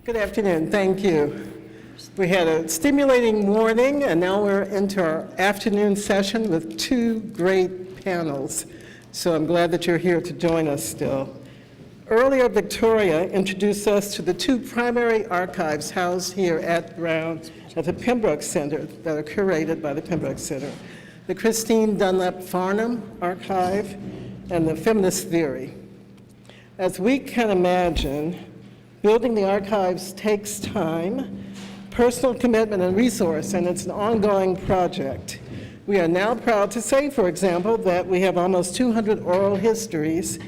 Good afternoon, thank you. We had a stimulating morning, and now we're into our afternoon session with two great panels. So I'm glad that you're here to join us still. Earlier, Victoria introduced us to the two primary archives housed here at Brown at the Pembroke Center that are curated by the Pembroke Center. The Christine Dunlap Farnham Archive and the Feminist Theory. As we can imagine, building the archives takes time, personal commitment, and resource, and it's an ongoing project. We are now proud to say, for example, that we have almost 200 oral histories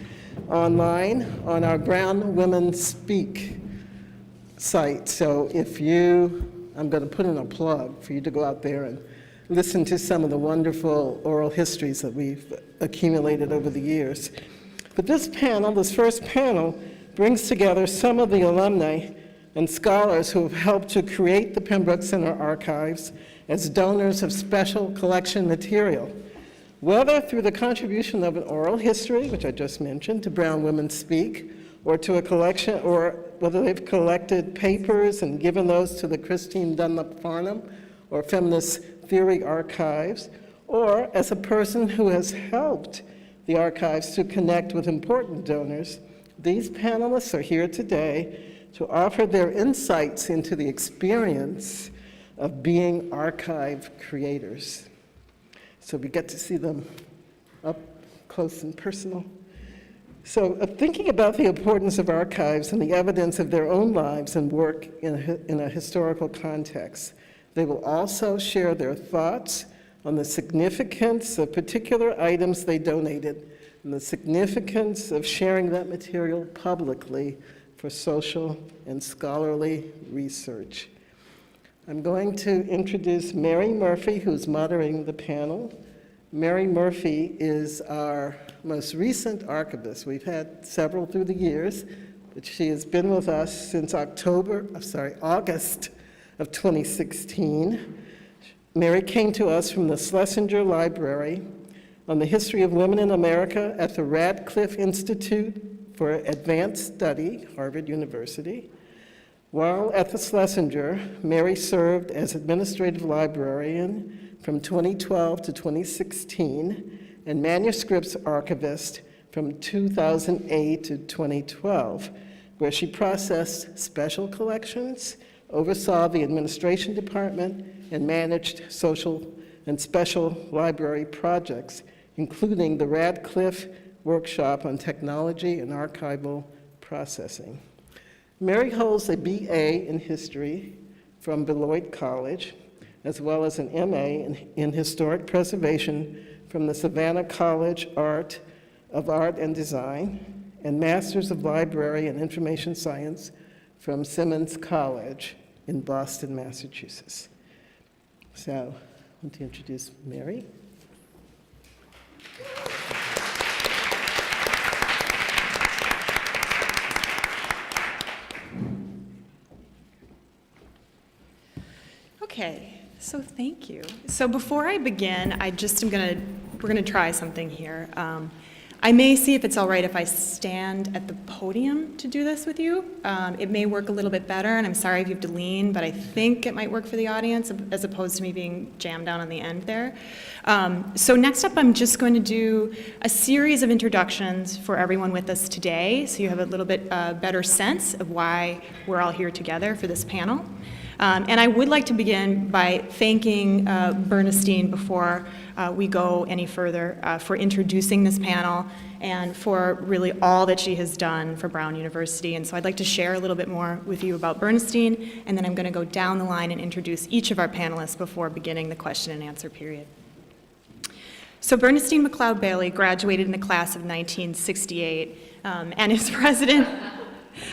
online on our Brown Women Speak site. So I'm going to put in a plug for you to go out there and listen to some of the wonderful oral histories that we've accumulated over the years. But this first panel, brings together some of the alumni and scholars who have helped to create the Pembroke Center archives as donors of special collection material, whether through the contribution of an oral history, which I just mentioned, to Brown Women Speak, or to a collection, or whether they've collected papers and given those to the Christine Dunlap Farnham or Feminist Theory archives, or as a person who has helped the archives to connect with important donors. These panelists are here today to offer their insights into the experience of being archive creators. So we get to see them up close and personal. So thinking about the importance of archives and the evidence of their own lives and work in a historical context, they will also share their thoughts on the significance of particular items they donated and the significance of sharing that material publicly for social and scholarly research. I'm going to introduce Mary Murphy, who's moderating the panel. Mary Murphy is our most recent archivist. We've had several through the years, but she has been with us since August of 2016. Mary came to us from the Schlesinger Library on the history of women in America at the Radcliffe Institute for Advanced Study, Harvard University. While at the Schlesinger, Mary served as administrative librarian from 2012 to 2016 and manuscripts archivist from 2008 to 2012, where she processed special collections, oversaw the administration department, and managed social and special library projects, including the Radcliffe Workshop on Technology and Archival Processing. Mary holds a BA in History from Beloit College, as well as an MA in Historic Preservation from the Savannah College of Art and Design, and Masters of Library and Information Science from Simmons College in Boston, Massachusetts. So I want to introduce Mary. Okay, so thank you. So before I begin, we're gonna try something here. I may see if it's all right if I stand at the podium to do this with you. It may work a little bit better, and I'm sorry if you have to lean, but I think it might work for the audience as opposed to me being jammed down on the end there. So next up, I'm just going to do a series of introductions for everyone with us today, so you have a little bit better sense of why we're all here together for this panel. And I would like to begin by thanking Bernstein before we go any further for introducing this panel and for really all that she has done for Brown University. And so I'd like to share a little bit more with you about Bernstein, and then I'm going to go down the line and introduce each of our panelists before beginning the question and answer period. So Bernstein McLeod Bailey graduated in the class of 1968 and is president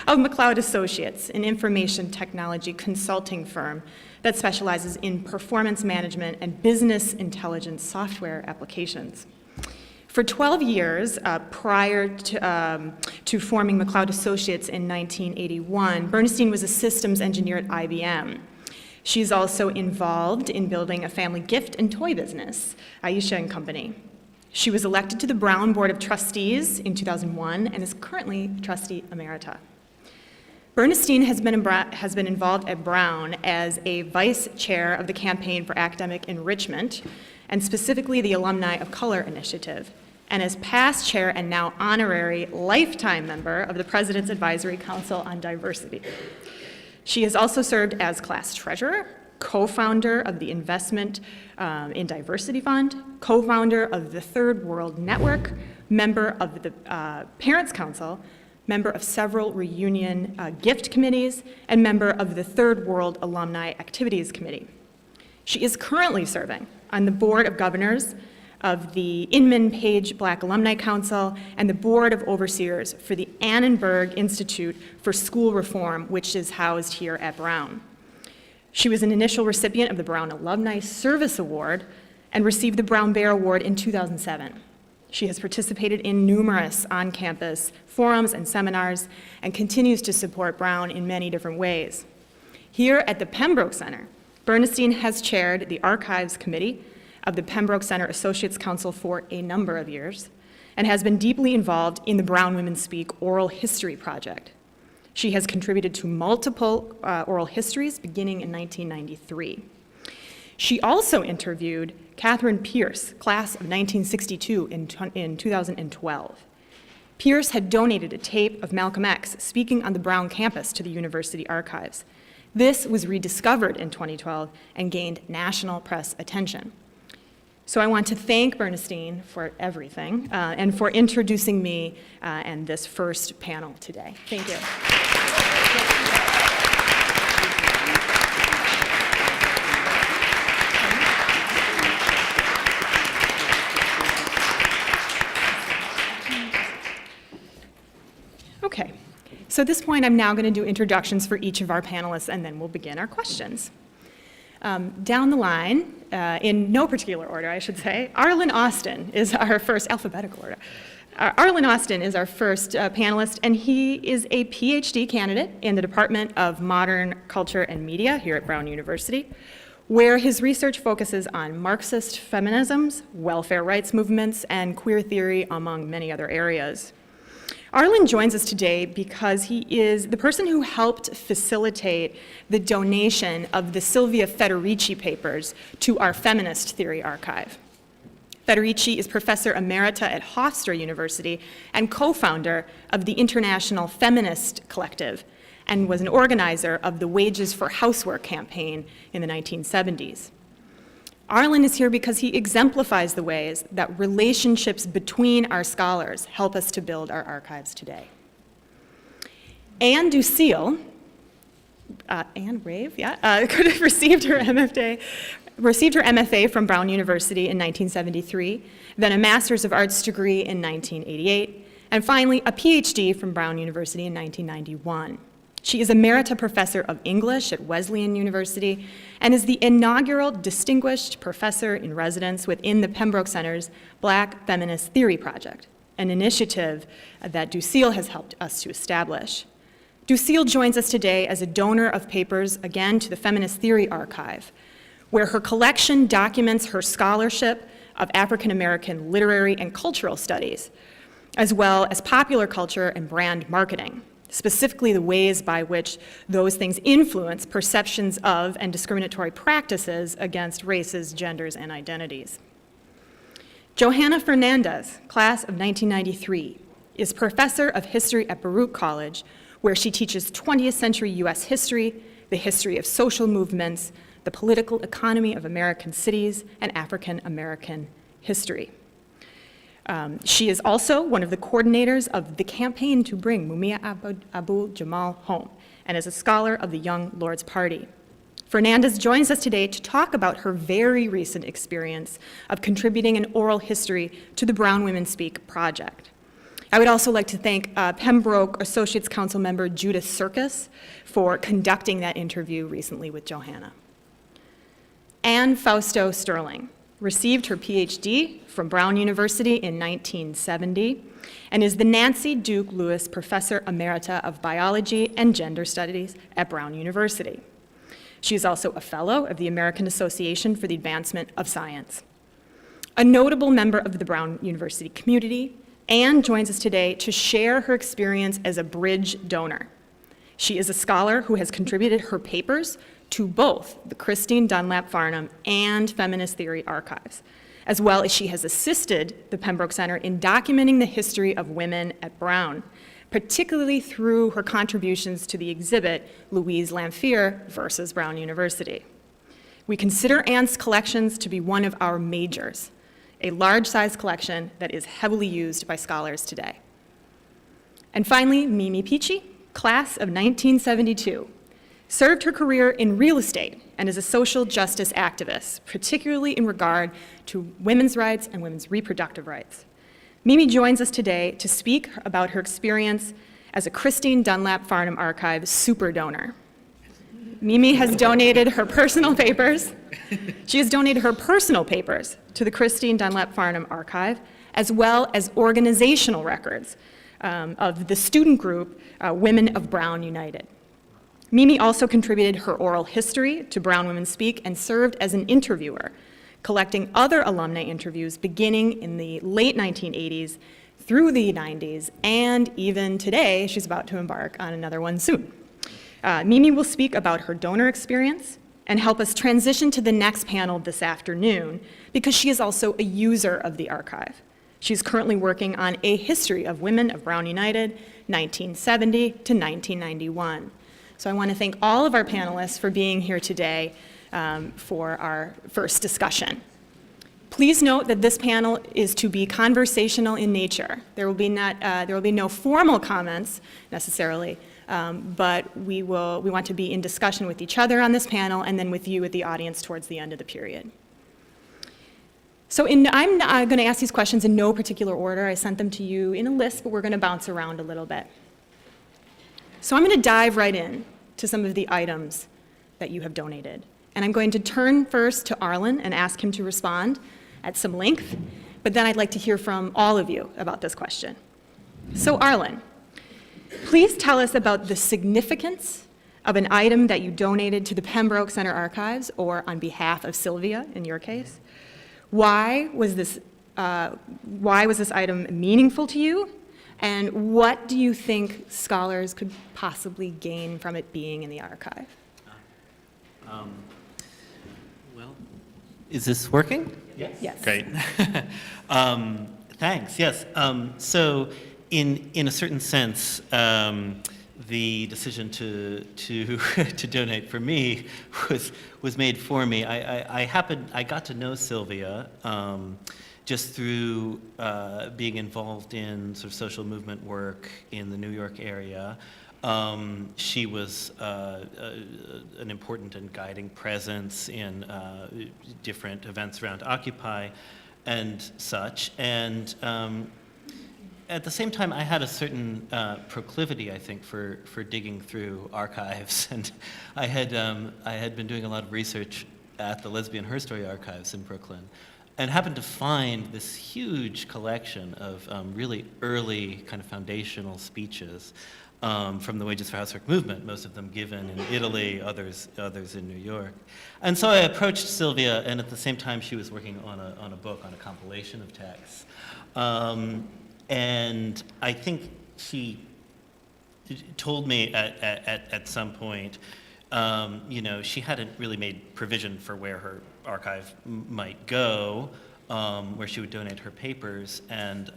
of McLeod Associates, an information technology consulting firm that specializes in performance management and business intelligence software applications. For 12 years, prior to forming McLeod Associates in 1981, Bernstein was a systems engineer at IBM. She's also involved in building a family gift and toy business, Aisha & Company. She was elected to the Brown Board of Trustees in 2001 and is currently trustee emerita. Bernstein has been involved at Brown as a vice chair of the Campaign for Academic Enrichment, and specifically the Alumni of Color Initiative, and as past chair and now honorary lifetime member of the President's Advisory Council on Diversity. She has also served as class treasurer, co-founder of the Investment in Diversity Fund, co-founder of the Third World Network, member of the Parents Council, member of several reunion gift committees, and member of the Third World Alumni Activities Committee. She is currently serving on the Board of Governors of the Inman Page Black Alumni Council and the Board of Overseers for the Annenberg Institute for School Reform, which is housed here at Brown. She was an initial recipient of the Brown Alumni Service Award and received the Brown Bear Award in 2007. She has participated in numerous on-campus forums and seminars and continues to support Brown in many different ways. Here at the Pembroke Center, Bernstein has chaired the Archives Committee of the Pembroke Center Associates Council for a number of years and has been deeply involved in the Brown Women Speak Oral History Project. She has contributed to multiple oral histories beginning in 1993. She also interviewed Catherine Pierce, class of 1962, in 2012. Pierce had donated a tape of Malcolm X speaking on the Brown campus to the university archives. This was rediscovered in 2012 and gained national press attention. So I want to thank Bernstein for everything and for introducing me and this first panel today. Thank you. Okay, so at this point I'm now going to do introductions for each of our panelists and then we'll begin our questions. Down the line, in no particular order I should say, Arlen Austin is our first, alphabetical order. Arlen Austin is our first panelist, and he is a PhD candidate in the Department of Modern Culture and Media here at Brown University, where his research focuses on Marxist feminisms, welfare rights movements, and queer theory, among many other areas. Arlen joins us today because he is the person who helped facilitate the donation of the Silvia Federici papers to our Feminist Theory Archive. Federici is Professor Emerita at Hofstra University and co-founder of the International Feminist Collective and was an organizer of the Wages for Housework campaign in the 1970s. Arlen is here because he exemplifies the ways that relationships between our scholars help us to build our archives today. Anne Ducille, Anne Rave, could have received her MFA from Brown University in 1973, then a Master's of Arts degree in 1988, and finally a PhD from Brown University in 1991. She is Emerita Professor of English at Wesleyan University and is the inaugural Distinguished Professor in Residence within the Pembroke Center's Black Feminist Theory Project, an initiative that Ducille has helped us to establish. Ducille joins us today as a donor of papers, again, to the Feminist Theory Archive, where her collection documents her scholarship of African American literary and cultural studies, as well as popular culture and brand marketing, specifically the ways by which those things influence perceptions of and discriminatory practices against races, genders, and identities. Johanna Fernandez, class of 1993, is Professor of History at Baruch College, where she teaches 20th century US history, the history of social movements, the political economy of American cities, and African American history. She is also one of the coordinators of the campaign to bring Mumia Abu-Jamal home and is a scholar of the Young Lords Party. Fernandez joins us today to talk about her very recent experience of contributing an oral history to the Brown Women Speak project. I would also like to thank Pembroke Associates Council member Judith Circus for conducting that interview recently with Johanna. Anne Fausto Sterling received her PhD from Brown University in 1970 and is the Nancy Duke Lewis Professor Emerita of Biology and Gender Studies at Brown University. She is also a fellow of the American Association for the Advancement of Science. A notable member of the Brown University community, Anne joins us today to share her experience as a bridge donor. She is a scholar who has contributed her papers to both the Christine Dunlap Farnham and Feminist Theory archives, as well as she has assisted the Pembroke Center in documenting the history of women at Brown, particularly through her contributions to the exhibit Louise Lamphere versus Brown University. We consider Anne's collections to be one of our majors, a large-size collection that is heavily used by scholars today. And finally, Mimi Peachy, class of 1972, served her career in real estate and is a social justice activist, particularly in regard to women's rights and women's reproductive rights. Mimi joins us today to speak about her experience as a Christine Dunlap Farnham Archive super donor. Mimi has donated her personal papers. She has donated her personal papers to the Christine Dunlap Farnham Archive, as well as organizational records of the student group Women of Brown United. Mimi also contributed her oral history to Brown Women Speak and served as an interviewer, collecting other alumni interviews beginning in the late 1980s through the 90s, and even today, she's about to embark on another one soon. Mimi will speak about her donor experience and help us transition to the next panel this afternoon, because she is also a user of the archive. She's currently working on a history of Women of Brown United, 1970 to 1991. So I want to thank all of our panelists for being here today for our first discussion. Please note that this panel is to be conversational in nature. There will be no formal comments necessarily, but we want to be in discussion with each other on this panel and then with you at the audience towards the end of the period. So I'm going to ask these questions in no particular order. I sent them to you in a list, but we're going to bounce around a little bit. So I'm going to dive right in to some of the items that you have donated. And I'm going to turn first to Arlen and ask him to respond at some length, but then I'd like to hear from all of you about this question. So Arlen, please tell us about the significance of an item that you donated to the Pembroke Center Archives, or on behalf of Sylvia in your case. Why was this item meaningful to you? And what do you think scholars could possibly gain from it being in the archive? Well, is this working? Yes. Great. Thanks. Yes. So, in a certain sense, the decision to donate for me was made for me. I got to know Sylvia just through being involved in sort of social movement work in the New York area. She was an important and guiding presence in different events around Occupy and such. And at the same time, I had a certain proclivity, I think, for digging through archives. And I had been doing a lot of research at the Lesbian Her Story Archives in Brooklyn, and happened to find this huge collection of really early kind of foundational speeches from the Wages for Housework movement, most of them given in Italy, others in New York. And so I approached Sylvia, and at the same time she was working on a book, on a compilation of texts. And I think she told me at some point, she hadn't really made provision for where her archive might go, where she would donate her papers. And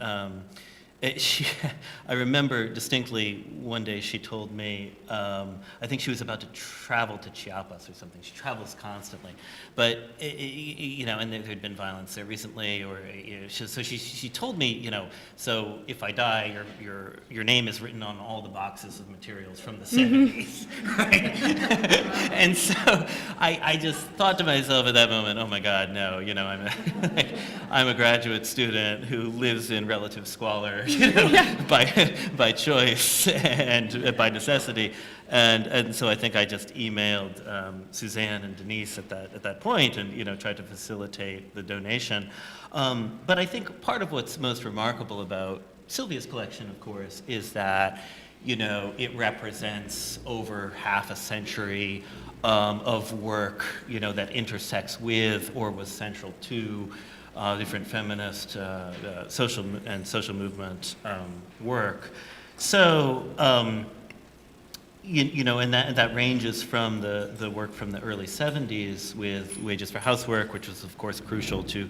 I remember distinctly one day she told me, I think she was about to travel to Chiapas or something. She travels constantly, but and there had been violence there recently, or so she told me, so if I die, your name is written on all the boxes of materials from the 70s, right? And so I just thought to myself at that moment, oh my God, no, I'm a graduate student who lives in relative squalor. By choice and by necessity, and so I think I just emailed Suzanne and Denise at that point, and tried to facilitate the donation. But I think part of what's most remarkable about Sylvia's collection, of course, is that it represents over half a century of work that intersects with or was central to different feminist social movement work. So, and that ranges from the work from the early 70s with Wages for Housework, which was, of course, crucial to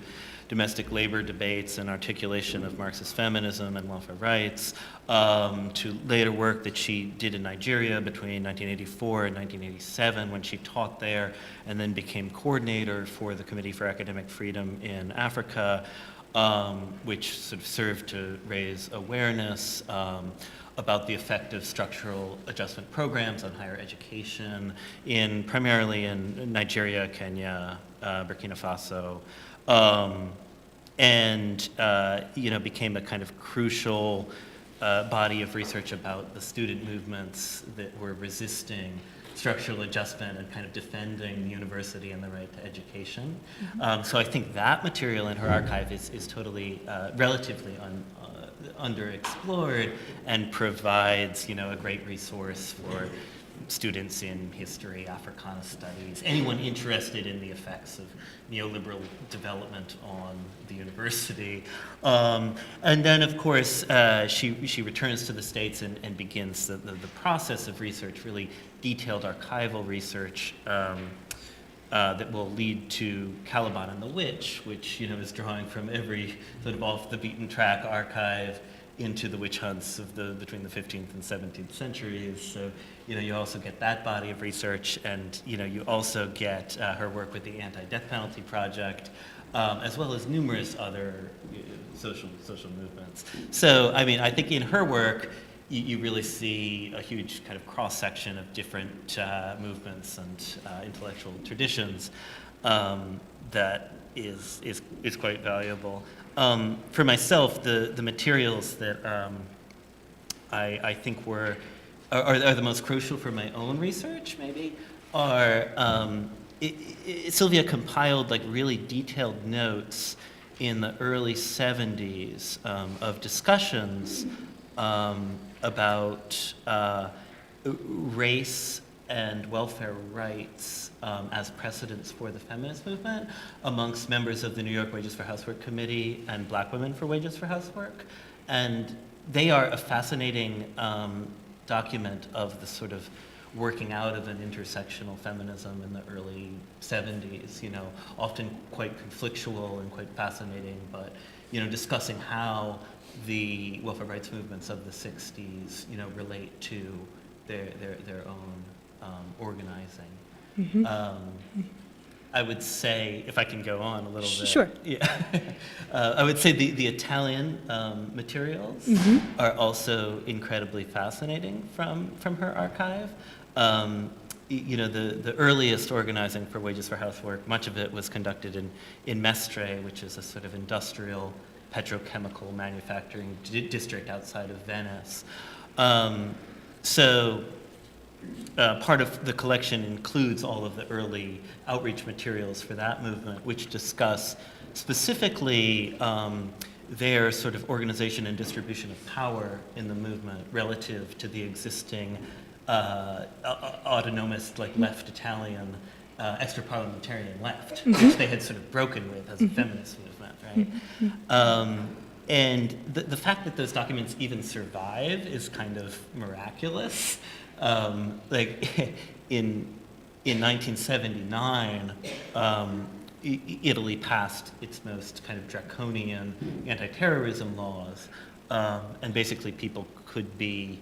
domestic labor debates and articulation of Marxist feminism and welfare rights, to later work that she did in Nigeria between 1984 and 1987 when she taught there and then became coordinator for the Committee for Academic Freedom in Africa, which sort of served to raise awareness about the effect of structural adjustment programs on higher education primarily in Nigeria, Kenya, Burkina Faso, and became a kind of crucial body of research about the student movements that were resisting structural adjustment and kind of defending the university and the right to education. So I think that material in her archive is totally relatively underexplored and provides, a great resource for students in history, Africana studies, anyone interested in the effects of neoliberal development on the university. And then, of course, she returns to the States and begins the process of research, really detailed archival research that will lead to Caliban and the Witch, which is drawing from every sort of off the beaten track archive into the witch hunts of between the 15th and 17th centuries. So, you also get that body of research, and you also get her work with the Anti-Death Penalty Project, as well as numerous other social movements. So, I think in her work, you really see a huge kind of cross-section of different movements and intellectual traditions that is quite valuable. For myself, the materials that I think are the most crucial for my own research, maybe, are Sylvia compiled like really detailed notes in the early 70s of discussions about race and welfare rights as precedents for the feminist movement amongst members of the New York Wages for Housework Committee and Black Women for Wages for Housework. And they are a fascinating document of the sort of working out of an intersectional feminism in the early 70s, often quite conflictual and quite fascinating, but, discussing how the welfare rights movements of the 60s, relate to their own organizing. Mm-hmm. I would say, if I can go on a little bit. Sure. Yeah. I would say the Italian materials Mm-hmm. are also incredibly fascinating from her archive. The earliest organizing for Wages for Housework, much of it was conducted in Mestre, which is a sort of industrial petrochemical manufacturing district outside of Venice. So part of the collection includes all of the early outreach materials for that movement, which discuss specifically their sort of organization and distribution of power in the movement relative to the existing autonomous, like left Italian extra-parliamentarian left, which they had sort of broken with as a feminist movement, right? And the fact that those documents even survive is kind of miraculous. Like in 1979, Italy passed its most kind of draconian anti-terrorism laws, and basically people could be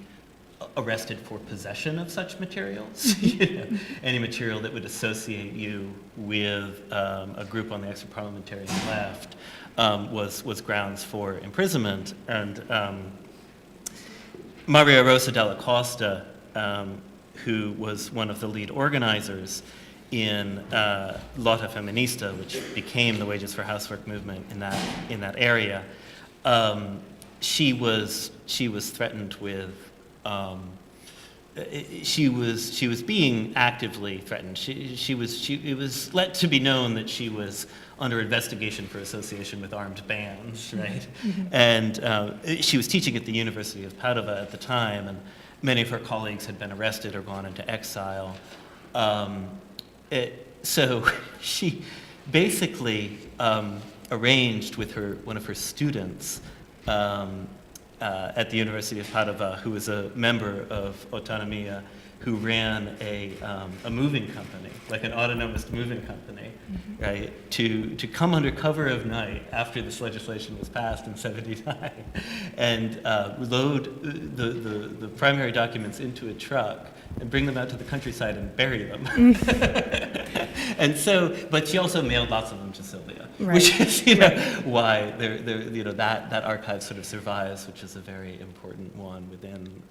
arrested for possession of such materials. Any material that would associate you with a group on the extra-parliamentarian left was grounds for imprisonment. And Maria Rosa Dalla Costa, who was one of the lead organizers in Lotta Feminista, which became the Wages for Housework movement in that area, she was threatened with. She was being actively threatened. It was let to be known that she was under investigation for association with armed bands, right? And she was teaching at the University of Padua at the time, and many of her colleagues had been arrested or gone into exile. So she basically arranged with one of her students at the University of Padua, who was a member of Autonomia, who ran a moving company, like an autonomous moving company, right, to come under cover of night after this legislation was passed in '79 and load the primary documents into a truck and bring them out to the countryside and bury them. And so, but she also mailed lots of them to Sylvia, Right. which is, why that archive sort of survives, which is a very important one within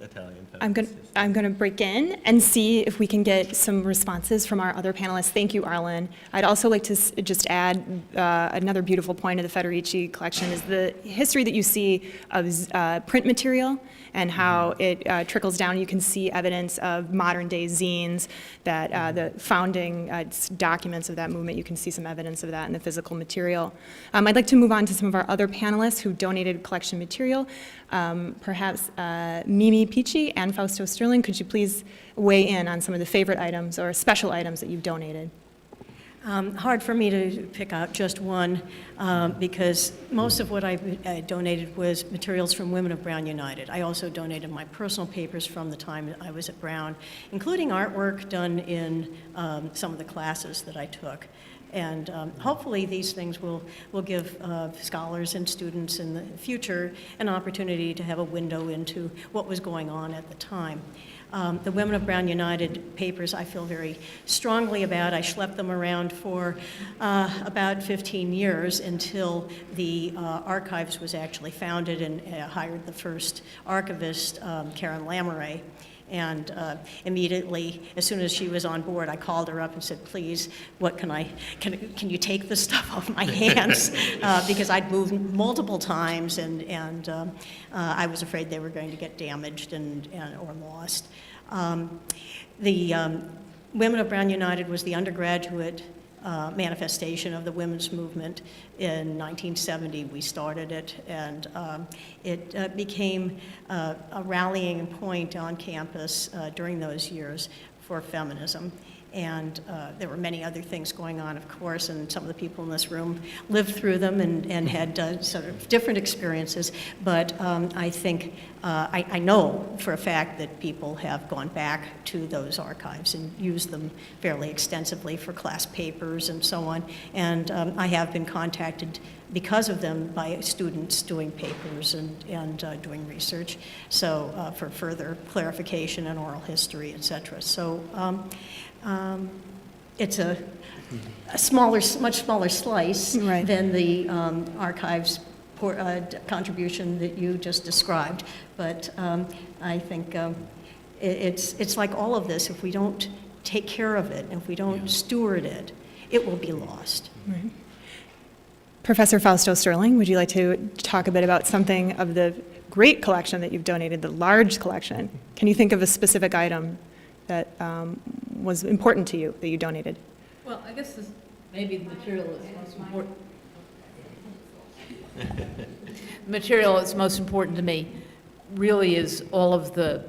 Italian feminist history. I'm going to break in and see if we can get some responses from our other panelists. Thank you, Arlen. I'd also like to just add another beautiful point of the Federici collection is the history that you see of print material and how it trickles down. You can see evidence of modern-day zines, that the founding documents of that movement. You can see some evidence of that in the physical material. I'd like to move on to some of our other panelists who donated collection material. Perhaps Mimi Pichi and Fausto Sterling, could you please weigh in on some of the favorite items or special items that you've donated? Hard for me to pick out just one because most of what I donated was materials from Women of Brown United. I also donated my personal papers from the time I was at Brown, including artwork done in some of the classes that I took. And hopefully these things will give scholars and students in the future an opportunity to have a window into what was going on at the time. The Women of Brown United papers I feel very strongly about. I schlepped them around for about 15 years until the archives was actually founded and hired the first archivist, Karen Lamoureux. And immediately, as soon as she was on board, I called her up and said, please, can you take this stuff off my hands? Because I'd moved multiple times and I was afraid they were going to get damaged or lost. The Women of Brown United was the undergraduate manifestation of the women's movement. In 1970, we started it, and it became a rallying point on campus during those years for feminism. And there were many other things going on, of course, and some of the people in this room lived through them and had sort of different experiences. But I think, I know for a fact that people have gone back to those archives and used them fairly extensively for class papers and so on. And I have been contacted because of them by students doing papers and doing research, so for further clarification and oral history, et cetera. So it's a much smaller slice Right. than the archives contribution that you just described. But I think it's like all of this. If we don't take care of it, if we don't steward it, it will be lost. Right. Professor Fausto Sterling, would you like to talk a bit about something of the great collection that you've donated, the large collection? Can you think of a specific item that was important to you that you donated? Well, I guess maybe the material is most important. The material that's most important to me really is all of the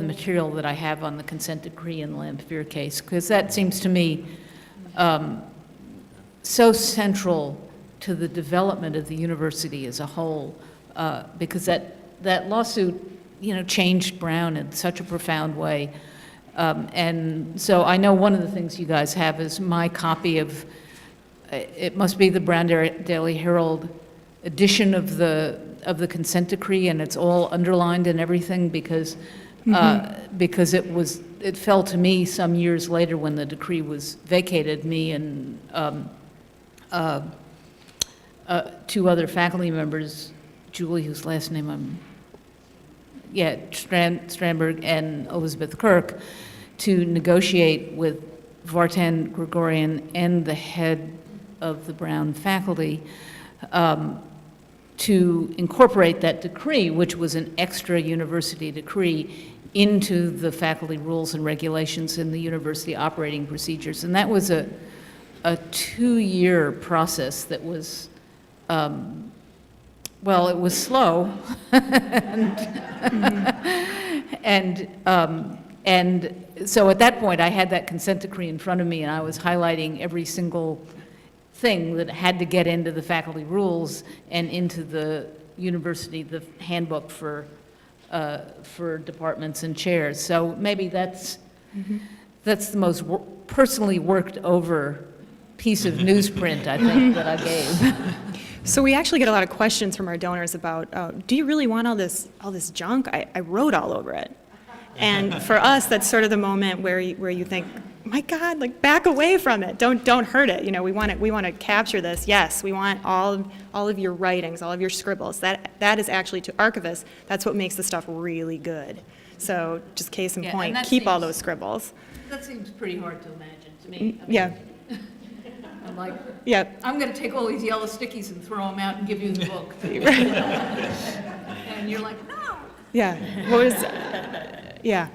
material that I have on the consent decree and the Lamphere case, because that seems to me so central to the development of the university as a whole, because that lawsuit, changed Brown in such a profound way. And so I know one of the things you guys have is my copy of, it must be the Brown Daily Herald edition of the consent decree, and it's all underlined and everything because it fell to me some years later when the decree was vacated. Me and two other faculty members, Julie, whose last name Strandberg, and Elizabeth Kirk, to negotiate with Vartan Gregorian and the head of the Brown faculty to incorporate that decree, which was an extra university decree, into the faculty rules and regulations in the university operating procedures. And that was a 2-year process that was, well, it was slow. And so at that point, I had that consent decree in front of me, and I was highlighting every single thing that had to get into the faculty rules and into the university, the handbook for for departments and chairs. So maybe that's the most personally worked over piece of newsprint, I think, that I gave. So we actually get a lot of questions from our donors about, do you really want all this junk? I wrote all over it. And for us, that's sort of the moment where you think, my God, like back away from it. Don't hurt it. You know, we want to capture this. Yes, we want all of your writings, all of your scribbles. That is actually, to archivists, that's what makes the stuff really good. So just case in Yeah, point, and that keep all seems- those scribbles. That seems pretty hard to imagine to me. I mean, Yeah, I'm like, yeah. I'm going to take all these yellow stickies and throw them out and give you the book. And you're like, no. Yeah. What was? Yeah.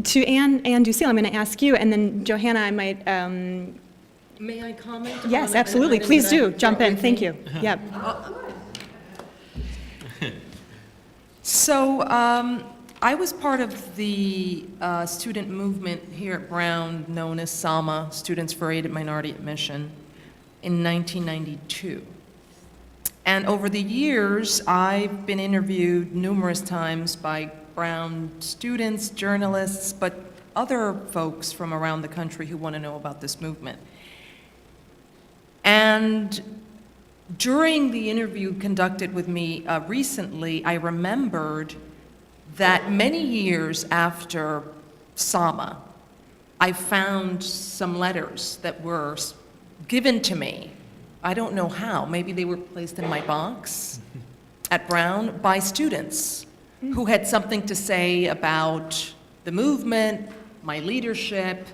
To Anne Ducille, I'm going to ask you, and then Johanna, I might. May I comment? Yes, on an absolutely. item Please that I do. Jump brought in. with Thank me? you. Yeah. So I was part of the student movement here at Brown known as SAMA, Students for Aided Minority Admission, in 1992. And over the years, I've been interviewed numerous times by Brown students, journalists, but other folks from around the country who want to know about this movement. And during the interview conducted with me recently, I remembered that many years after SAMA, I found some letters that were given to me. I don't know how. Maybe they were placed in my box at Brown by students who had something to say about the movement, my leadership.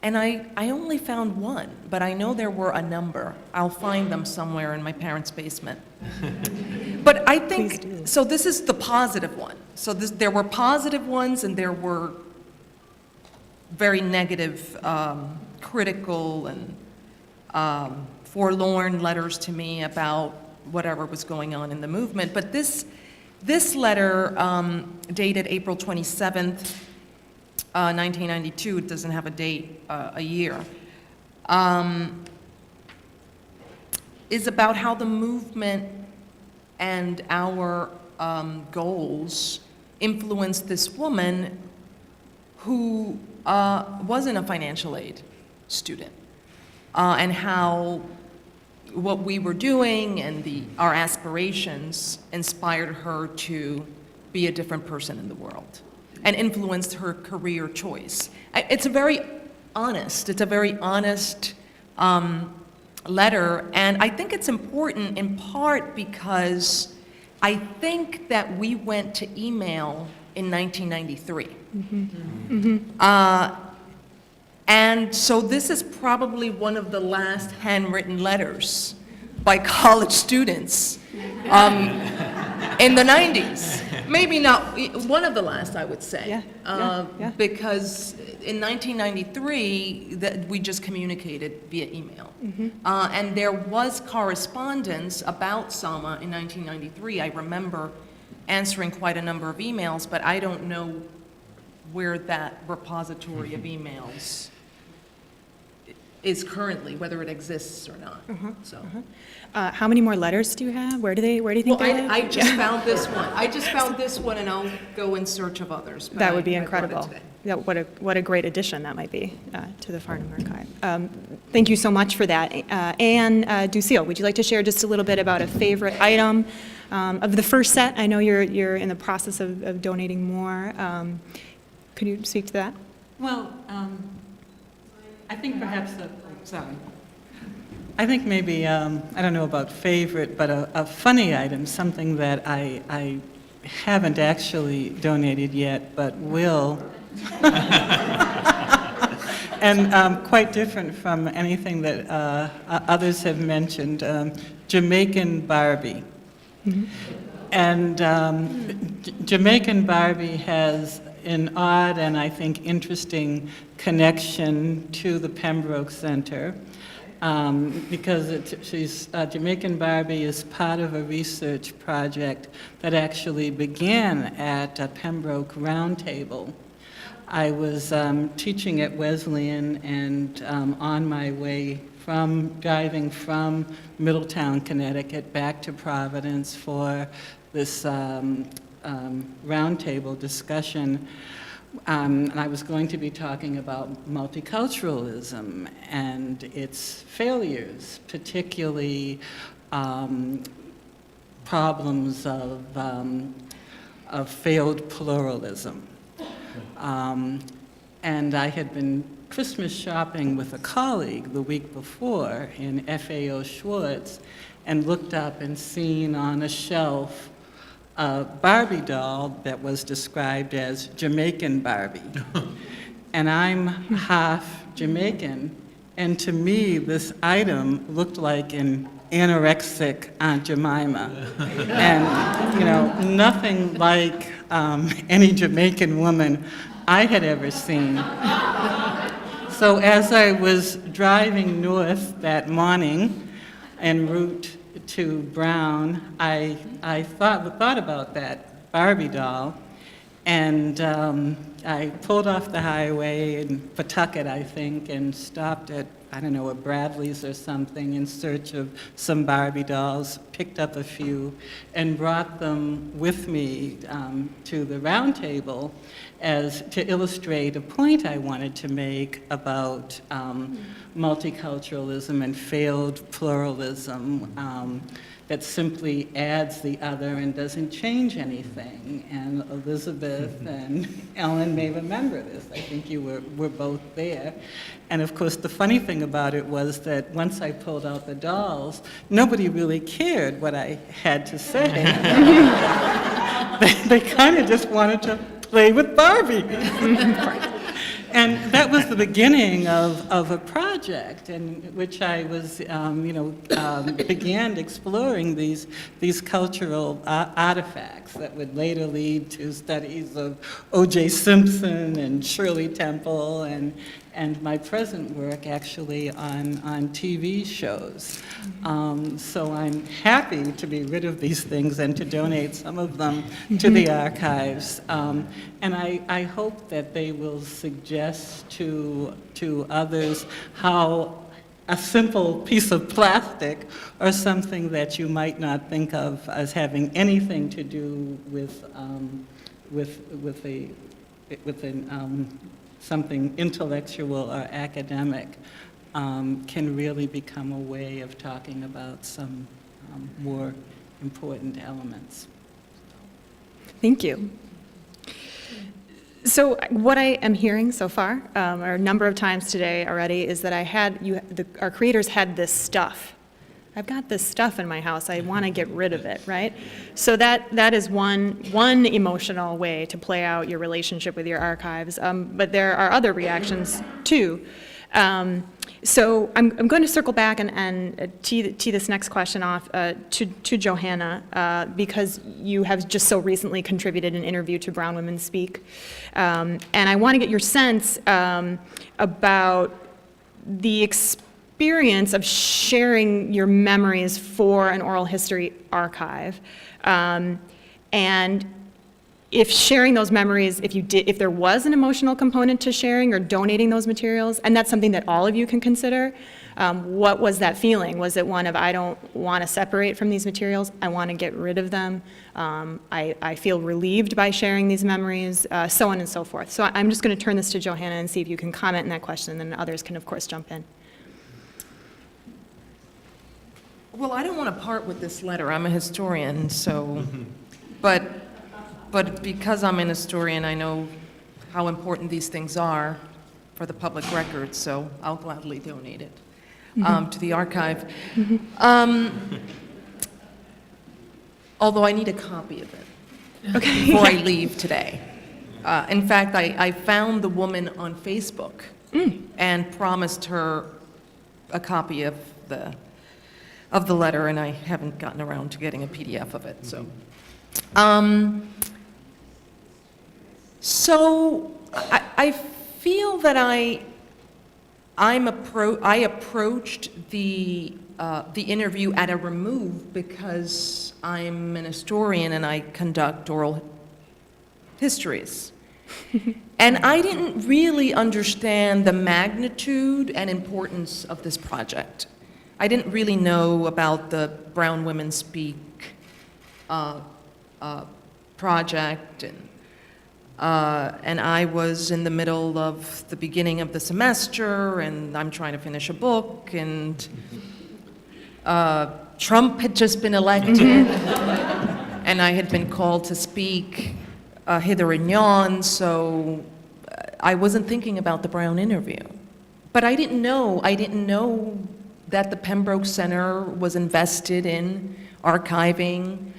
And I only found one, but I know there were a number. I'll find them somewhere in my parents' basement. But I think, so this is the positive one. So there were positive ones and there were very negative, critical and forlorn letters to me about whatever was going on in the movement. But this letter, dated April 27th, 1992, it doesn't have a date, a year, is about how the movement and our goals influenced this woman who wasn't a financial aid student, and how what we were doing and our aspirations inspired her to be a different person in the world and influenced her career choice. It's a very honest letter, and I think it's important in part because I think that we went to email in 1993. And so this is probably one of the last handwritten letters by college students in the 90s. Maybe not, one of the last, I would say. Yeah. Because in 1993, we just communicated via email. And there was correspondence about SAMA in 1993. I remember answering quite a number of emails, but I don't know where that repository of emails is currently, whether it exists or not. So. How many more letters do you have? Where do you think Well, they live? I just found this one. I just found this one, and I'll go in search of others. but That would be I brought it incredible. today. Yeah, what a great addition that might be to the Farnham Archive. Thank you so much for that. Anne Ducille, would you like to share just a little bit about a favorite item of the first set? I know you're in the process of donating more. Could you speak to that? Well, I think perhaps, sorry. I think maybe, I don't know about favorite, but a funny item, something that I haven't actually donated yet, but will. And quite different from anything that others have mentioned, Jamaican Barbie. And Jamaican Barbie has an odd and I think interesting connection to the Pembroke Center, because Jamaican Barbie is part of a research project that actually began at Pembroke Roundtable. I was teaching at Wesleyan and on my way driving from Middletown, Connecticut back to Providence for roundtable discussion, and I was going to be talking about multiculturalism and its failures, particularly problems of failed pluralism. And I had been Christmas shopping with a colleague the week before in FAO Schwartz and looked up and seen on a shelf a Barbie doll that was described as Jamaican Barbie. And I'm half Jamaican, and to me, this item looked like an anorexic Aunt Jemima. And, nothing like any Jamaican woman I had ever seen. So as I was driving north that morning en route to Brown, I thought about that Barbie doll, and I pulled off the highway in Pawtucket, I think, and stopped at, I don't know, a Bradley's or something in search of some Barbie dolls, picked up a few, and brought them with me to the round table as to illustrate a point I wanted to make about multiculturalism and failed pluralism that simply adds the other and doesn't change anything. And Elizabeth and Ellen may remember this. I think you were both there. And of course, the funny thing about it was that once I pulled out the dolls, nobody really cared what I had to say. They kind of just wanted to play with Barbie. And that was the beginning of a project in which I was, began exploring these cultural artifacts that would later lead to studies of O.J. Simpson and Shirley Temple and my present work actually on TV shows. So I'm happy to be rid of these things and to donate some of them to the archives. And I hope that they will suggest to others how a simple piece of plastic or something that you might not think of as having anything to do with something intellectual or academic can really become a way of talking about some more important elements. Thank you. So what I am hearing so far, or a number of times today already, is that our creators had this stuff. I've got this stuff in my house. I want to get rid of it, right? So that is one emotional way to play out your relationship with your archives. But there are other reactions too. So I'm going to circle back and tee this next question off to Johanna because you have just so recently contributed an interview to Brown Women Speak. And I want to get your sense about the experience of sharing your memories for an oral history archive. And if sharing those memories, if there was an emotional component to sharing or donating those materials, and that's something that all of you can consider, what was that feeling? Was it one of, I don't want to separate from these materials, I want to get rid of them, I feel relieved by sharing these memories, so on and so forth. So I'm just going to turn this to Johanna and see if you can comment on that question, and then others can, of course, jump in. Well, I don't want to part with this letter. I'm a historian, so, but because I'm an historian, I know how important these things are for the public record, so I'll gladly donate it to the archive. Although I need a copy of it before I leave today. In fact, I found the woman on Facebook and promised her a copy of the letter, and I haven't gotten around to getting a PDF of it, so. So I feel that I approached the interview at a remove because I'm an historian and I conduct oral histories. And I didn't really understand the magnitude and importance of this project. I didn't really know about the Brown Women Speak project, and I was in the middle of the beginning of the semester, and I'm trying to finish a book, and Trump had just been elected, and I had been called to speak hither and yon, so I wasn't thinking about the Brown interview. But I didn't know that the Pembroke Center was invested in archiving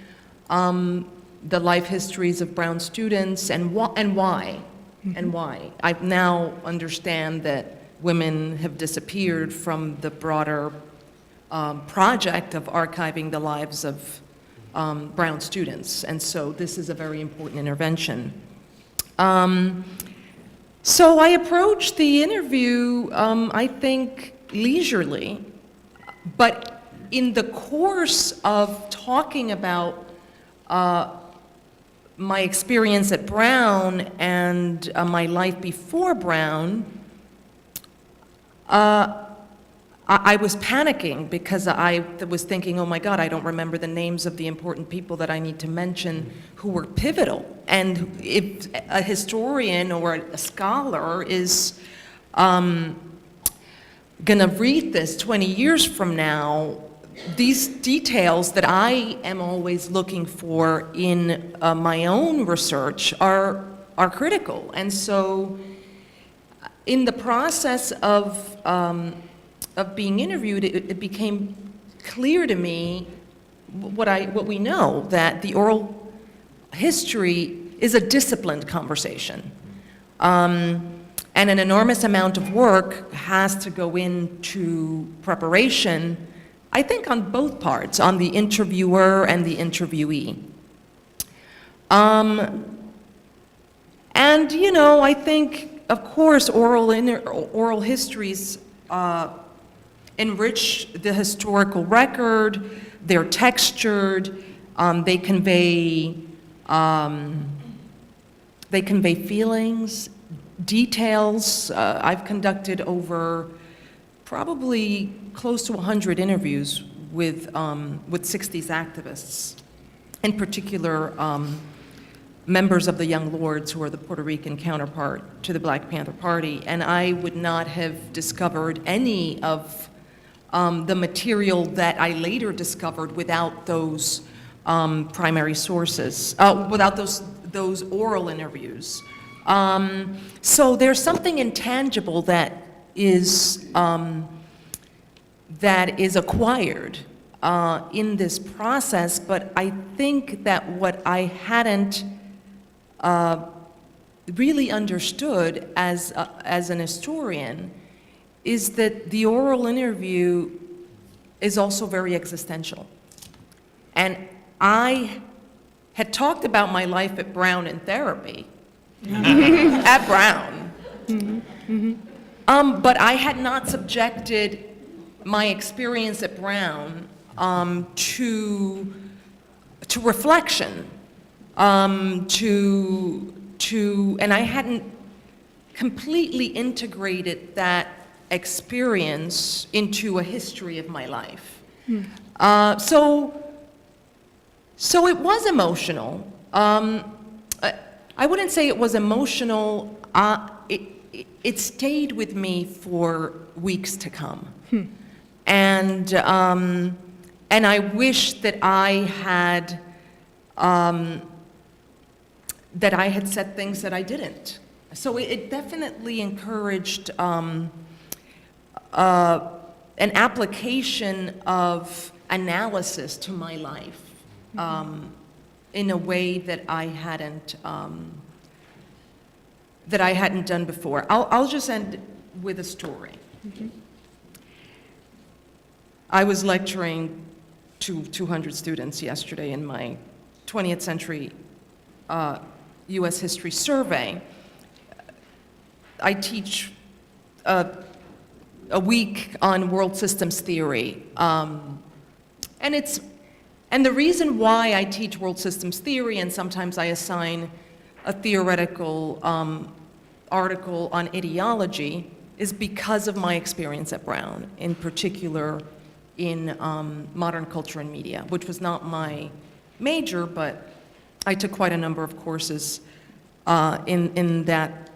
the life histories of Brown students, and why. I now understand that women have disappeared from the broader project of archiving the lives of Brown students, and so this is a very important intervention. So I approached the interview, I think, leisurely, but in the course of talking about my experience at Brown and my life before Brown, I was panicking because I was thinking, oh my God, I don't remember the names of the important people that I need to mention who were pivotal. And if a historian or a scholar is going to read this 20 years from now, these details that I am always looking for in my own research are critical. And so in the process of being interviewed, it became clear to me what we know, that the oral history is a disciplined conversation. And an enormous amount of work has to go into preparation, I think on both parts, on the interviewer and the interviewee. And, you know, I think, of course, oral histories enrich the historical record, they're textured, they convey feelings, details. I've conducted over probably close to 100 interviews with 60s activists, in particular members of the Young Lords, who are the Puerto Rican counterpart to the Black Panther Party, and I would not have discovered any of the material that I later discovered without those primary sources, without those oral interviews. So there's something intangible that is acquired in this process, but I think that what I hadn't really understood as an historian is that the oral interview is also very existential. And I had talked about my life at Brown in therapy, at Brown. But I had not subjected my experience at Brown to reflection, and I hadn't completely integrated that experience into a history of my life. So it was emotional. I wouldn't say it was emotional. It stayed with me for weeks to come. And I wish that I had said things that I didn't. So it definitely encouraged an application of analysis to my life in a way that I hadn't done before. I'll just end with a story. I was lecturing to 200 students yesterday in my 20th century U.S. history survey. I teach a week on world systems theory, and the reason why I teach world systems theory, and sometimes I assign a theoretical article on ideology, is because of my experience at Brown, in particular in modern culture and media, which was not my major, but I took quite a number of courses in that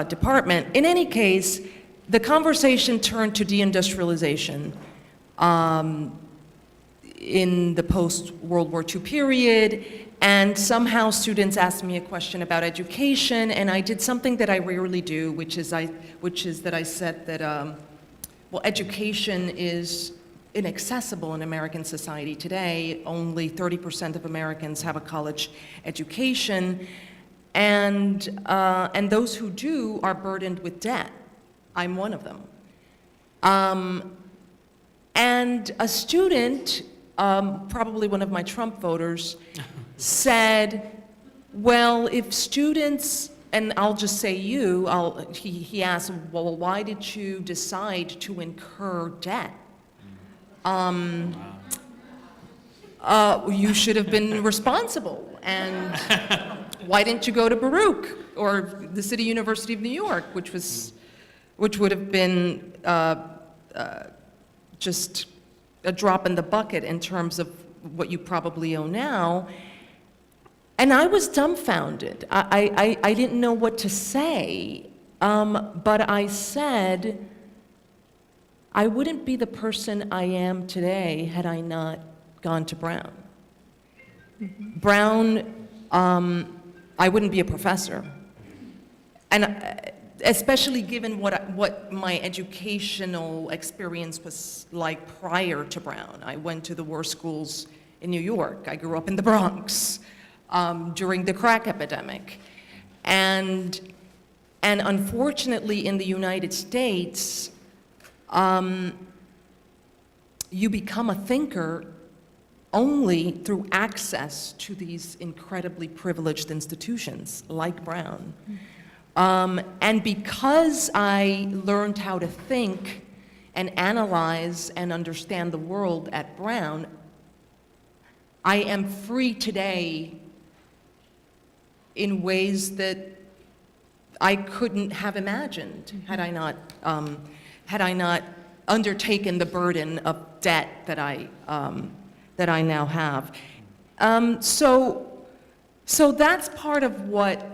department. In any case, the conversation turned to deindustrialization in the post-World War II period, and somehow students asked me a question about education, and I did something that I rarely do, which is that I said that, well, education is inaccessible in American society today. Only 30% of Americans have a college education, and those who do are burdened with debt. I'm one of them. And a student, probably one of my Trump voters, said, well, if students, and I'll just say you, he asked, well, why did you decide to incur debt? You should have been responsible, and why didn't you go to Baruch or the City University of New York, which would have been just a drop in the bucket in terms of what you probably owe now. And I was dumbfounded. I didn't know what to say, but I said, I wouldn't be the person I am today had I not gone to Brown. Mm-hmm. Brown, I wouldn't be a professor. And especially given what my educational experience was like prior to Brown. I went to the worst schools in New York. I grew up in the Bronx during the crack epidemic. And unfortunately in the United States, you become a thinker only through access to these incredibly privileged institutions like Brown. And because I learned how to think and analyze and understand the world at Brown, I am free today in ways that I couldn't have imagined had I not undertaken the burden of debt that I now have. So that's part of what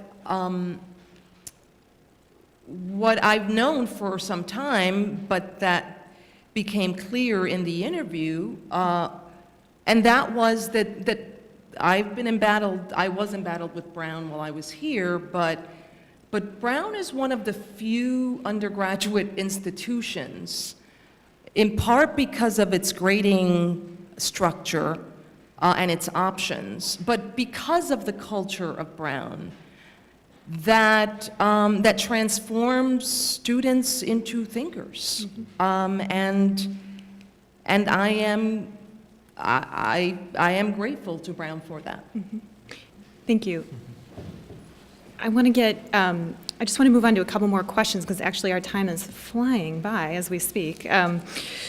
I've known for some time, but that became clear in the interview, and that was that I've been embattled. I was embattled with Brown while I was here, but Brown is one of the few undergraduate institutions, in part because of its grading structure and its options, but because of the culture of Brown, that transforms students into thinkers. Mm-hmm. And I am grateful to Brown for that. Mm-hmm. Thank you. I want to get, I just want to move on to a couple more questions because actually our time is flying by as we speak.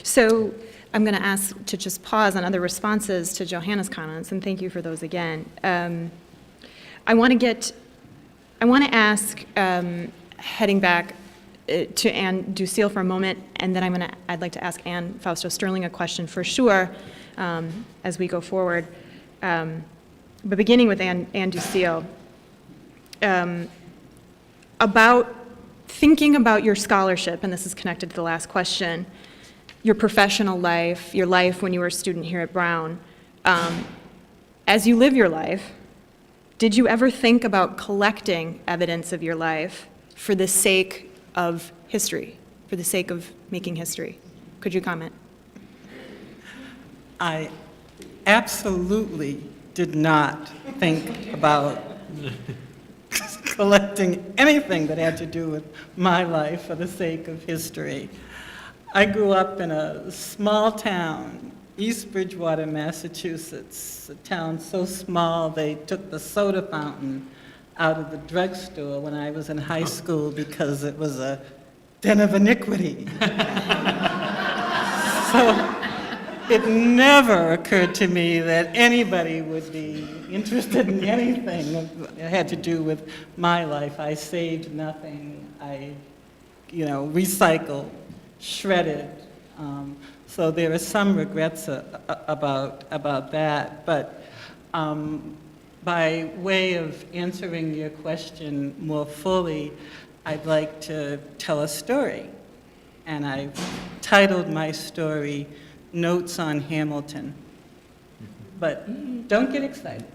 So I'm going to ask to just pause on other responses to Johanna's comments, and thank you for those again. I want to ask, heading back to Ann Ducille for a moment, and then I'd like to ask Ann Fausto Sterling a question for sure as we go forward. But beginning with Ann Ducille, about thinking about your scholarship, and this is connected to the last question, your professional life, your life when you were a student here at Brown. As you live your life, did you ever think about collecting evidence of your life for the sake of history, for the sake of making history? Could you comment? I absolutely did not think about collecting anything that had to do with my life for the sake of history. I grew up in a small town, East Bridgewater, Massachusetts, a town so small they took the soda fountain out of the drugstore when I was in high school because it was a den of iniquity. So it never occurred to me that anybody would be interested in anything that had to do with my life. I saved nothing. I, recycled, shredded. So there are some regrets about that. But by way of answering your question more fully, I'd like to tell a story. And I've titled my story, Notes on Hamilton. But don't get excited.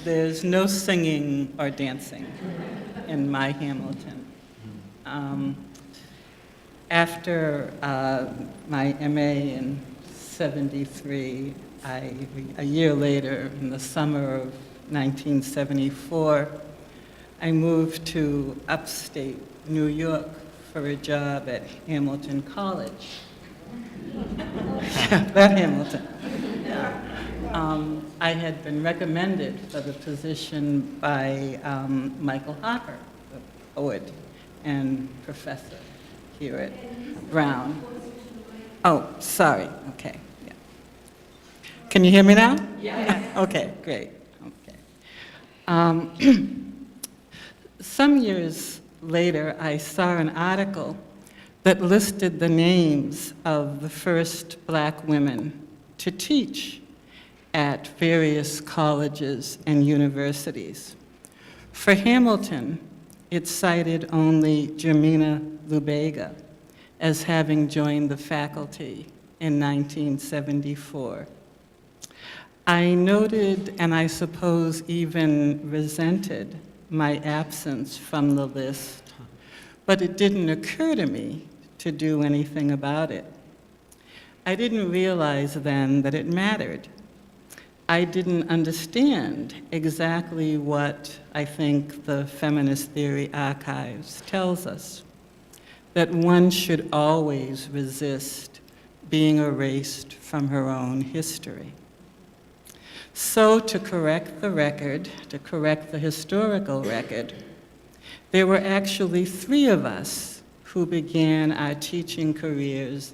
There's no singing or dancing in my Hamilton. After my MA in '73, a year later, in the summer of 1974, I moved to upstate New York for a job at Hamilton College. That Hamilton. I had been recommended for the position by Michael Harper, the poet and professor here at Brown. Oh, sorry, okay. Yeah. Can you hear me now? Yeah. Okay, great. Okay. Some years later, I saw an article that listed the names of the first black women to teach at various colleges and universities. For Hamilton, it cited only Jermina Lubega as having joined the faculty in 1974. I noted, and I suppose even resented, my absence from the list, but it didn't occur to me to do anything about it. I didn't realize then that it mattered. I didn't understand exactly what I think the Feminist Theory Archives tells us, that one should always resist being erased from her own history. So to correct the record, to correct the historical record, there were actually 3 of us who began our teaching careers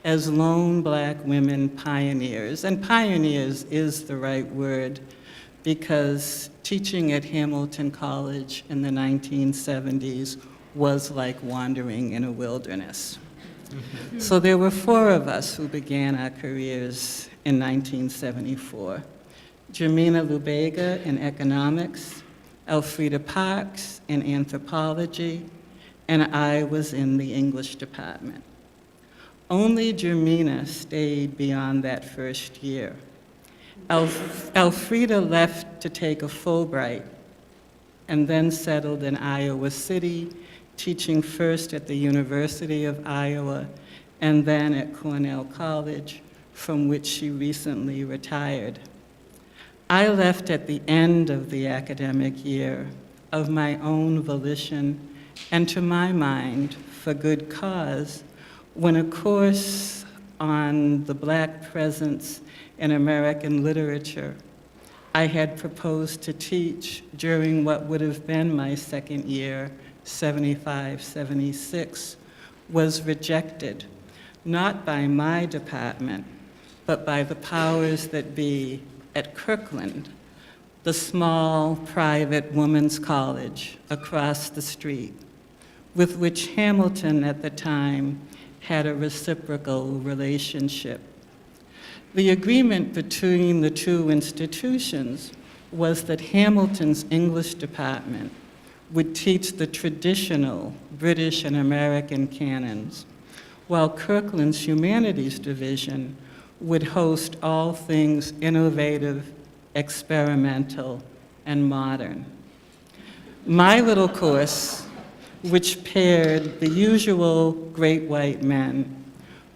as lone black women pioneers. And pioneers is the right word, because teaching at Hamilton College in the 1970s was like wandering in a wilderness. So there were 4 of us who began our careers in 1974. Jermina Lubega in economics, Elfrida Parks in anthropology, and I was in the English department. Only Jermina stayed beyond that first year. Elfrida left to take a Fulbright and then settled in Iowa City, teaching first at the University of Iowa and then at Cornell College, from which she recently retired. I left at the end of the academic year of my own volition and, to my mind, for good cause, when a course on the Black presence in American literature I had proposed to teach during what would have been my second year, 75, 76, was rejected, not by my department, but by the powers that be at Kirkland, the small private women's college across the street, with which Hamilton at the time had a reciprocal relationship. The agreement between the 2 institutions was that Hamilton's English department would teach the traditional British and American canons, while Kirkland's humanities division would host all things innovative, experimental, and modern. My little course, which paired the usual great white men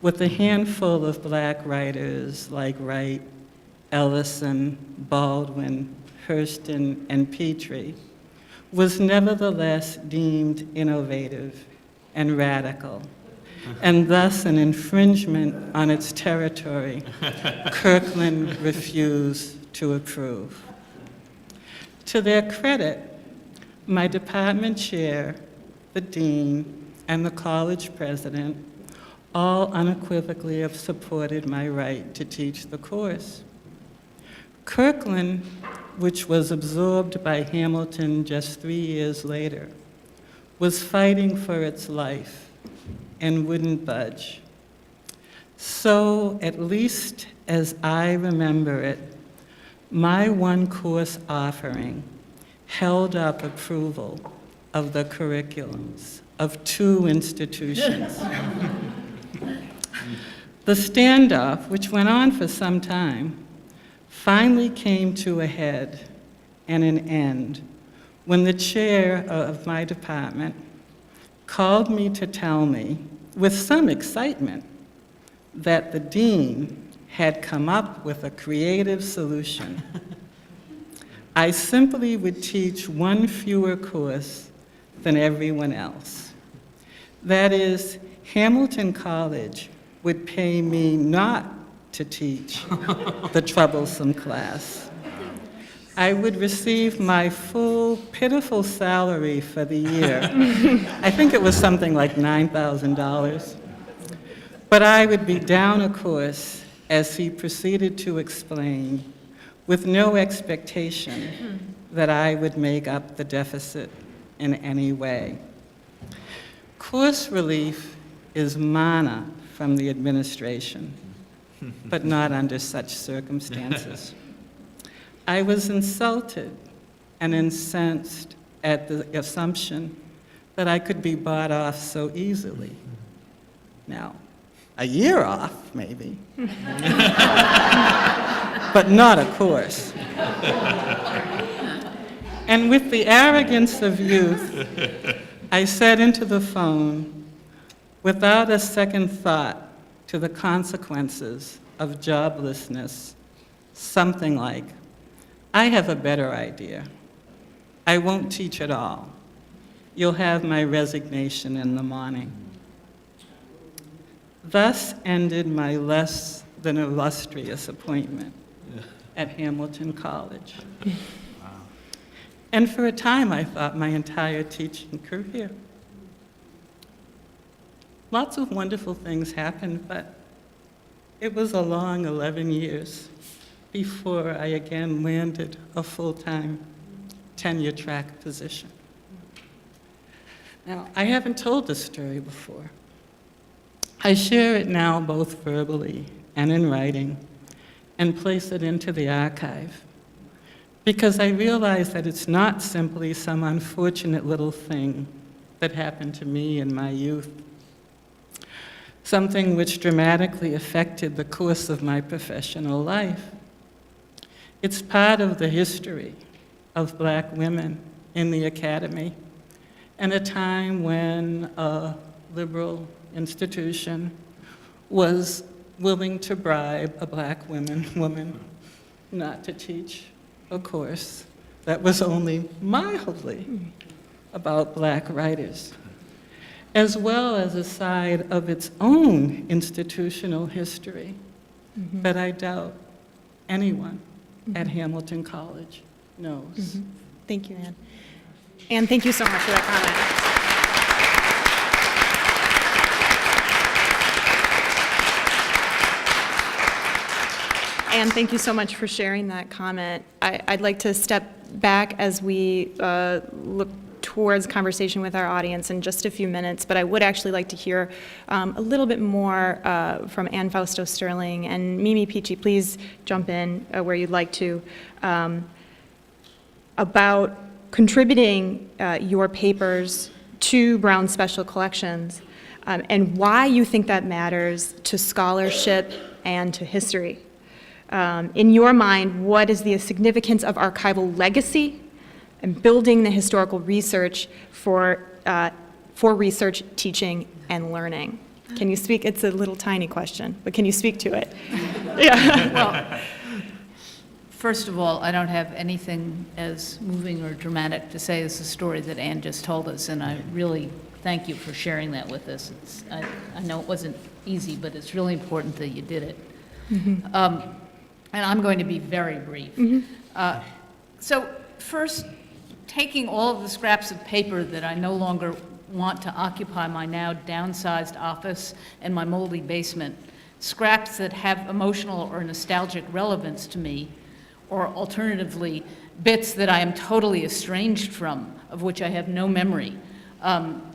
with a handful of black writers like Wright, Ellison, Baldwin, Hurston, and Petrie, was nevertheless deemed innovative and radical, and thus an infringement on its territory Kirkland refused to approve. To their credit, my department chair, the dean, and the college president all unequivocally have supported my right to teach the course. Kirkland, which was absorbed by Hamilton just 3 years later, was fighting for its life and wouldn't budge. So, at least as I remember it, my one course offering held up approval of the curriculums of 2 institutions. The standoff, which went on for some time, finally came to a head and an end when the chair of my department called me to tell me, with some excitement, that the dean had come up with a creative solution. I simply would teach 1 fewer course than everyone else. That is, Hamilton College would pay me not to teach the troublesome class. I would receive my full, pitiful salary for the year. I think it was something like $9,000. But I would be down a course as he proceeded to explain, with no expectation that I would make up the deficit in any way. Course relief is manna from the administration, but not under such circumstances. I was insulted and incensed at the assumption that I could be bought off so easily. Now, a year off, maybe, but not a course. And with the arrogance of youth, I said into the phone, without a second thought to the consequences of joblessness, something like, I have a better idea. I won't teach at all. You'll have my resignation in the morning. Thus ended my less than illustrious appointment at Hamilton College. And for a time, I thought my entire teaching career. Lots of wonderful things happened, but it was a long 11 years before I again landed a full-time tenure-track position. Now, I haven't told this story before. I share it now both verbally and in writing, and place it into the archive, because I realize that it's not simply some unfortunate little thing that happened to me in my youth, something which dramatically affected the course of my professional life. It's part of the history of Black women in the academy, and a time when a liberal institution was willing to bribe a Black woman not to teach a course that was only mildly about Black writers, as well as a side of its own institutional history that I doubt anyone at Hamilton College knows. Thank you, Anne. Anne, thank you so much for that comment. Anne, thank you so much for sharing that comment. I'd like to step back as we look towards conversation with our audience in just a few minutes, but I would actually like to hear a little bit more from Anne Fausto Sterling, and Mimi Peachy, please jump in where you'd like to, about contributing your papers to Brown Special Collections, and why you think that matters to scholarship and to history. In your mind, what is the significance of archival legacy and building the historical research for research, teaching, and learning? Can you speak? It's a little tiny question, but can you speak to it? Yeah. Well, first of all, I don't have anything as moving or dramatic to say as the story that Anne just told us, and I really thank you for sharing that with us. I know it wasn't easy, but it's really important that you did it. And I'm going to be very brief. So first, taking all of the scraps of paper that I no longer want to occupy my now downsized office and my moldy basement, scraps that have emotional or nostalgic relevance to me, or alternatively, bits that I am totally estranged from, of which I have no memory,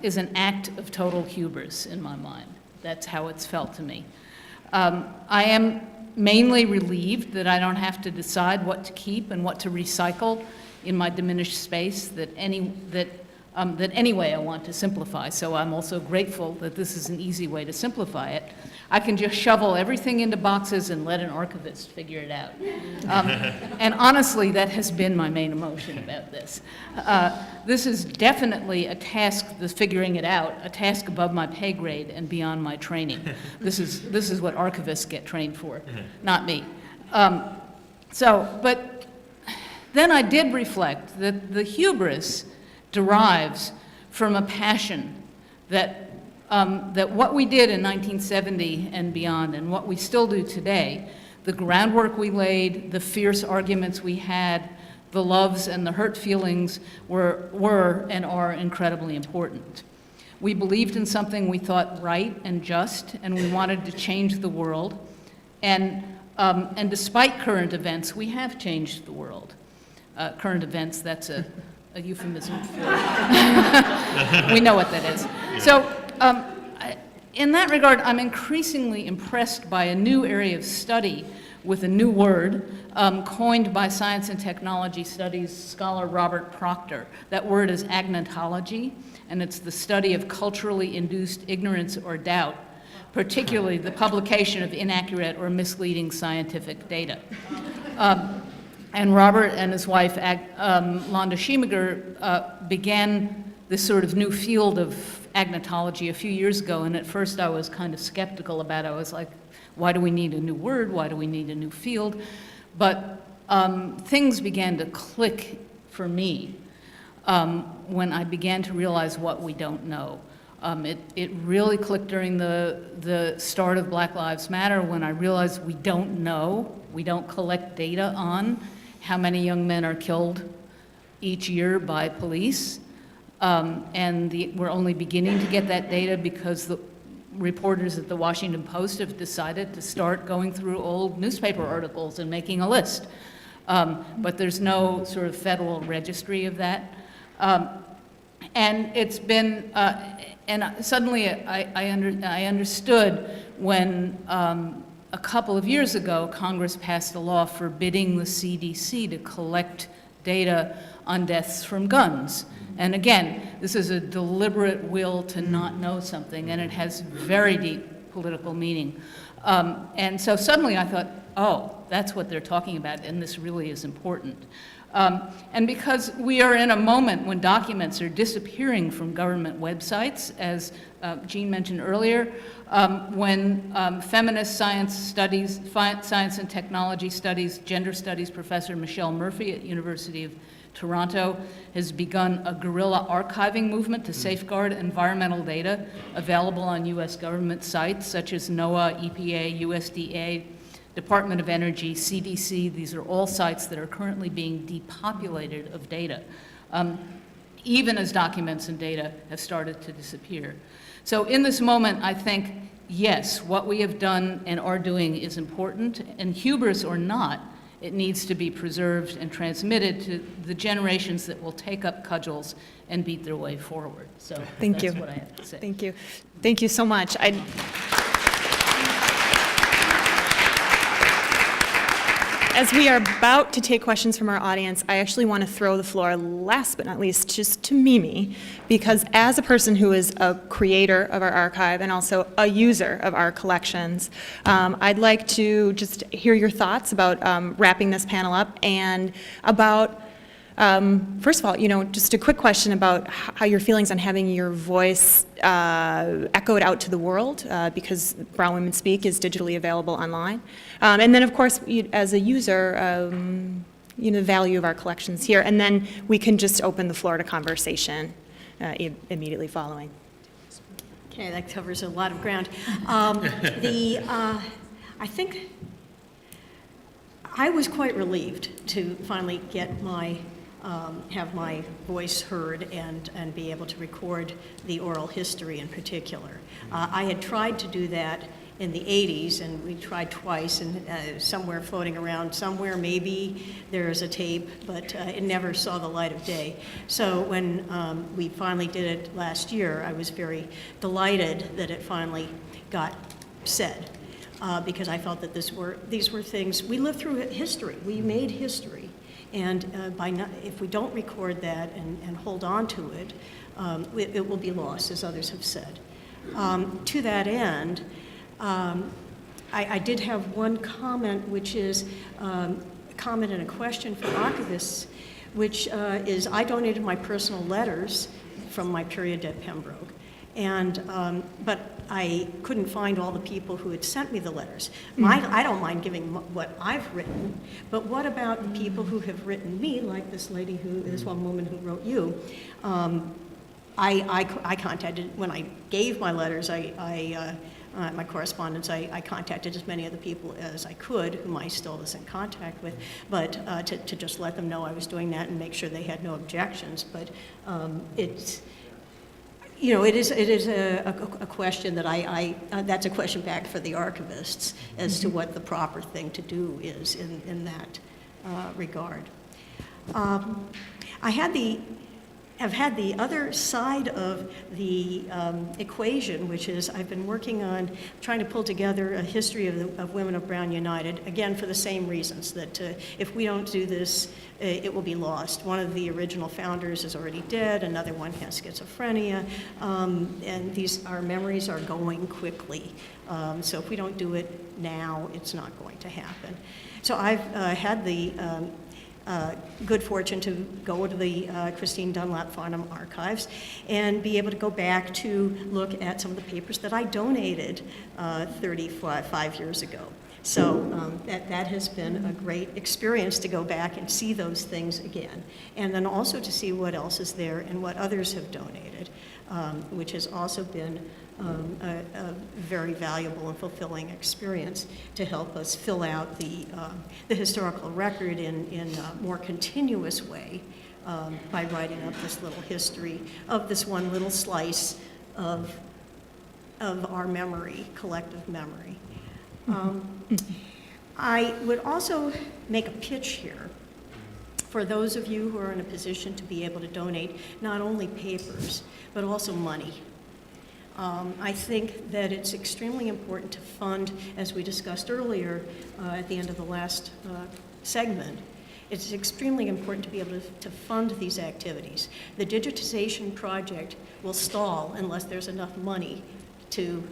is an act of total hubris in my mind. That's how it's felt to me. I am mainly relieved that I don't have to decide what to keep and what to recycle in my diminished space that anyway I want to simplify. So I'm also grateful that this is an easy way to simplify it. I can just shovel everything into boxes and let an archivist figure it out. And honestly, that has been my main emotion about this. This is definitely a task, the figuring it out, a task above my pay grade and beyond my training. This is what archivists get trained for, not me. But then I did reflect that the hubris derives from a passion that what we did in 1970 and beyond, and what we still do today, the groundwork we laid, the fierce arguments we had, the loves and the hurt feelings were and are incredibly important. We believed in something we thought right and just, and we wanted to change the world. And despite current events, we have changed the world. Current events, that's a euphemism for we know what that is. So in that regard, I'm increasingly impressed by a new area of study with a new word coined by science and technology studies scholar Robert Proctor. That word is agnotology, and it's the study of culturally induced ignorance or doubt, particularly the publication of inaccurate or misleading scientific data. And Robert and his wife, Londa Schiemager, began this sort of new field of agnotology a few years ago, and at first I was kind of skeptical about it. I was like, why do we need a new word? Why do we need a new field? But things began to click for me when I began to realize what we don't know. It really clicked during the start of Black Lives Matter when I realized we don't know, we don't collect data on how many young men are killed each year by police. We're only beginning to get that data because the reporters at the Washington Post have decided to start going through old newspaper articles and making a list. But there's no sort of federal registry of that. And it's been, and suddenly I understood when a couple of years ago, Congress passed a law forbidding the CDC to collect data on deaths from guns. And again, this is a deliberate will to not know something, and it has very deep political meaning. And so suddenly I thought, oh, that's what they're talking about, and this really is important. And because we are in a moment when documents are disappearing from government websites, as Jean mentioned earlier, when feminist science and technology studies, gender studies professor Michelle Murphy at University of Toronto has begun a guerrilla archiving movement to safeguard environmental data available on U.S. government sites such as NOAA, EPA, USDA, Department of Energy, CDC. These are all sites that are currently being depopulated of data, even as documents and data have started to disappear. So in this moment, I think, yes, what we have done and are doing is important, and hubris or not, it needs to be preserved and transmitted to the generations that will take up cudgels and beat their way forward. So that's what I have to say. Thank you. Thank you so much. As we are about to take questions from our audience, I actually want to throw the floor, last but not least, just to Mimi, because as a person who is a creator of our archive and also a user of our collections, I'd like to just hear your thoughts about wrapping this panel up and about, first of all, just a quick question about how your feelings on having your voice echoed out to the world, because Brown Women Speak is digitally available online. And then, of course, as a user, the value of our collections here. And then we can just open the floor to conversation immediately following. Okay, that covers a lot of ground. I think I was quite relieved to finally get have my voice heard and be able to record the oral history in particular. I had tried to do that in the 80s, and we tried twice, and somewhere floating around somewhere, maybe there's a tape, but it never saw the light of day. So when we finally did it last year, I was very delighted that it finally got said. because I felt that these were things, we lived through history, we made history. And if we don't record that and hold on to it, it will be lost, as others have said. To that end, I did have one comment, which is a comment and a question for archivists, which is I donated my personal letters from my period at Pembroke. But I couldn't find all the people who had sent me the letters. I don't mind giving what I've written, but what about the people who have written me, like this one woman who wrote you? I contacted, when I gave my letters, my correspondence, I contacted as many of the people as I could, whom I still was in contact with, but to just let them know I was doing that and make sure they had no objections. But it is a question that that's a question back for the archivists as to what the proper thing to do is in that regard. I've had the other side of the equation, which is I've been working on trying to pull together a history of Women of Brown United, again, for the same reasons, that if we don't do this, it will be lost. One of the original founders is already dead, another one has schizophrenia, and our memories are going quickly. So if we don't do it now, it's not going to happen. So I've had the good fortune to go to the Christine Dunlap Farnham archives and be able to go back to look at some of the papers that I donated 35 years ago. So that has been a great experience to go back and see those things again. And then also to see what else is there and what others have donated, which has also been a very valuable and fulfilling experience to help us fill out the historical record in a more continuous way by writing up this little history of this one little slice of our memory, collective memory. I would also make a pitch here for those of you who are in a position to be able to donate not only papers, but also money. I think that it's extremely important to fund, as we discussed earlier at the end of the last segment, it's extremely important to be able to fund these activities. The digitization project will stall unless there's enough money to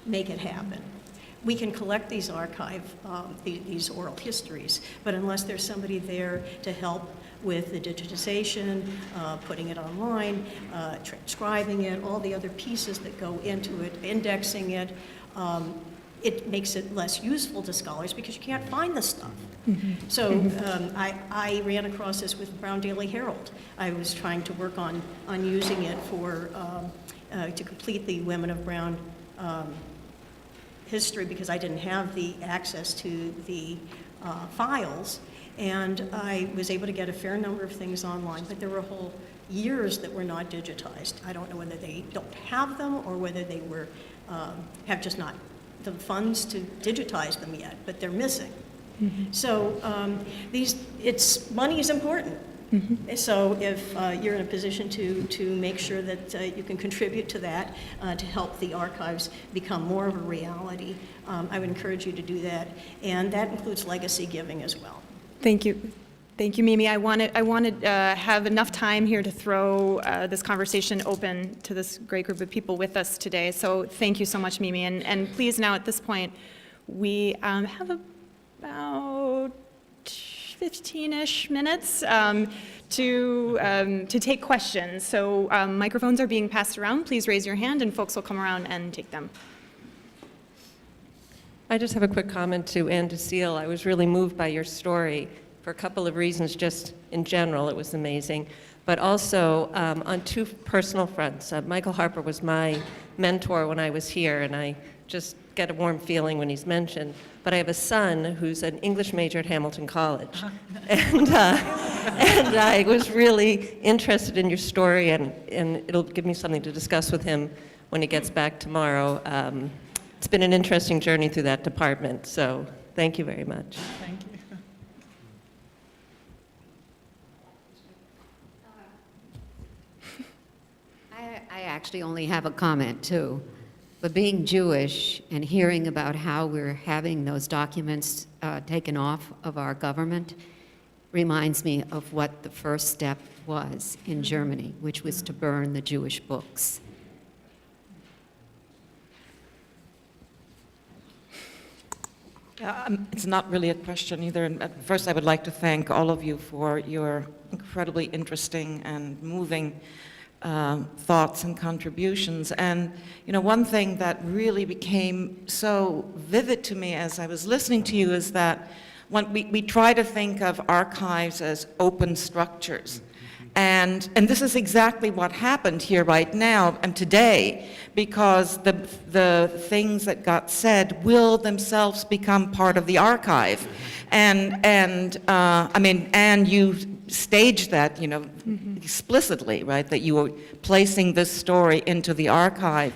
make it happen. We can collect these these oral histories, but unless there's somebody there to help with the digitization, putting it online, transcribing it, all the other pieces that go into it, indexing it, it makes it less useful to scholars because you can't find the stuff. So I ran across this with Brown Daily Herald. I was trying to work on using it to complete the Women of Brown history because I didn't have the access to the files. And I was able to get a fair number of things online, but there were whole years that were not digitized. I don't know whether they don't have them or whether they have just not the funds to digitize them yet, but they're missing. So money is important. So if you're in a position to make sure that you can contribute to that, to help the archives become more of a reality, I would encourage you to do that. And that includes legacy giving as well. Thank you. Thank you, Mimi. I want to have enough time here to throw this conversation open to this great group of people with us today. So thank you so much, Mimi. And please now at this point, we have about 15-ish minutes to take questions. So microphones are being passed around. Please raise your hand and folks will come around and take them. I just have a quick comment to Ann Decille. I was really moved by your story for a couple of reasons. Just in general, it was amazing. But also on two personal fronts. Michael Harper was my mentor when I was here, and I just get a warm feeling when he's mentioned. But I have a son who's an English major at Hamilton College. And I was really interested in your story, and it'll give me something to discuss with him when he gets back tomorrow. It's been an interesting journey through that department, so thank you very much. Thank you. I actually only have a comment, too. But being Jewish and hearing about how we're having those documents taken off of our government reminds me of what the first step was in Germany, which was to burn the Jewish books. It's not really a question either. And first, I would like to thank all of you for your incredibly interesting and moving thoughts and contributions. And, you know, one thing that really became so vivid to me as I was listening to you is that when we try to think of archives as open structures. And this is exactly what happened here right now and today, because the things that got said will themselves become part of the archive. And I mean, Anne, you staged that, you know, explicitly, right, that you were placing this story into the archive.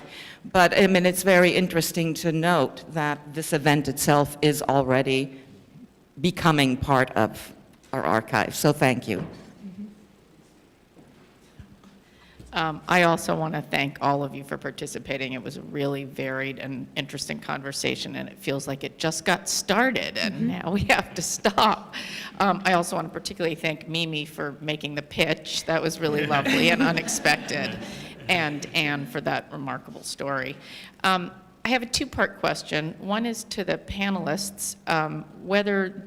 But I mean, it's very interesting to note that this event itself is already becoming part of our archive. So thank you. I also want to thank all of you for participating. It was a really varied and interesting conversation, and it feels like it just got started, and now we have to stop. I also want to particularly thank Mimi for making the pitch. That was really lovely and unexpected, and Anne for that remarkable story. I have a two-part question. One is to the panelists, whether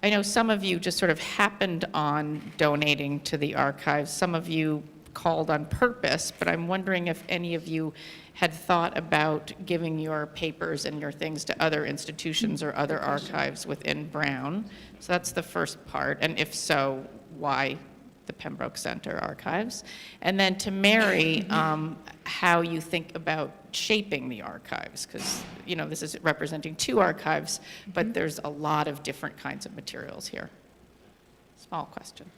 I know some of you just sort of happened on donating to the archives. Some of you called on purpose, but I'm wondering if any of you had thought about giving your papers and your things to other institutions or other archives within Brown. So that's the first part, and if so, why the Pembroke Center archives? And then to Mary, how you think about shaping the archives, because you know this is representing two archives, but there's a lot of different kinds of materials here. Small questions.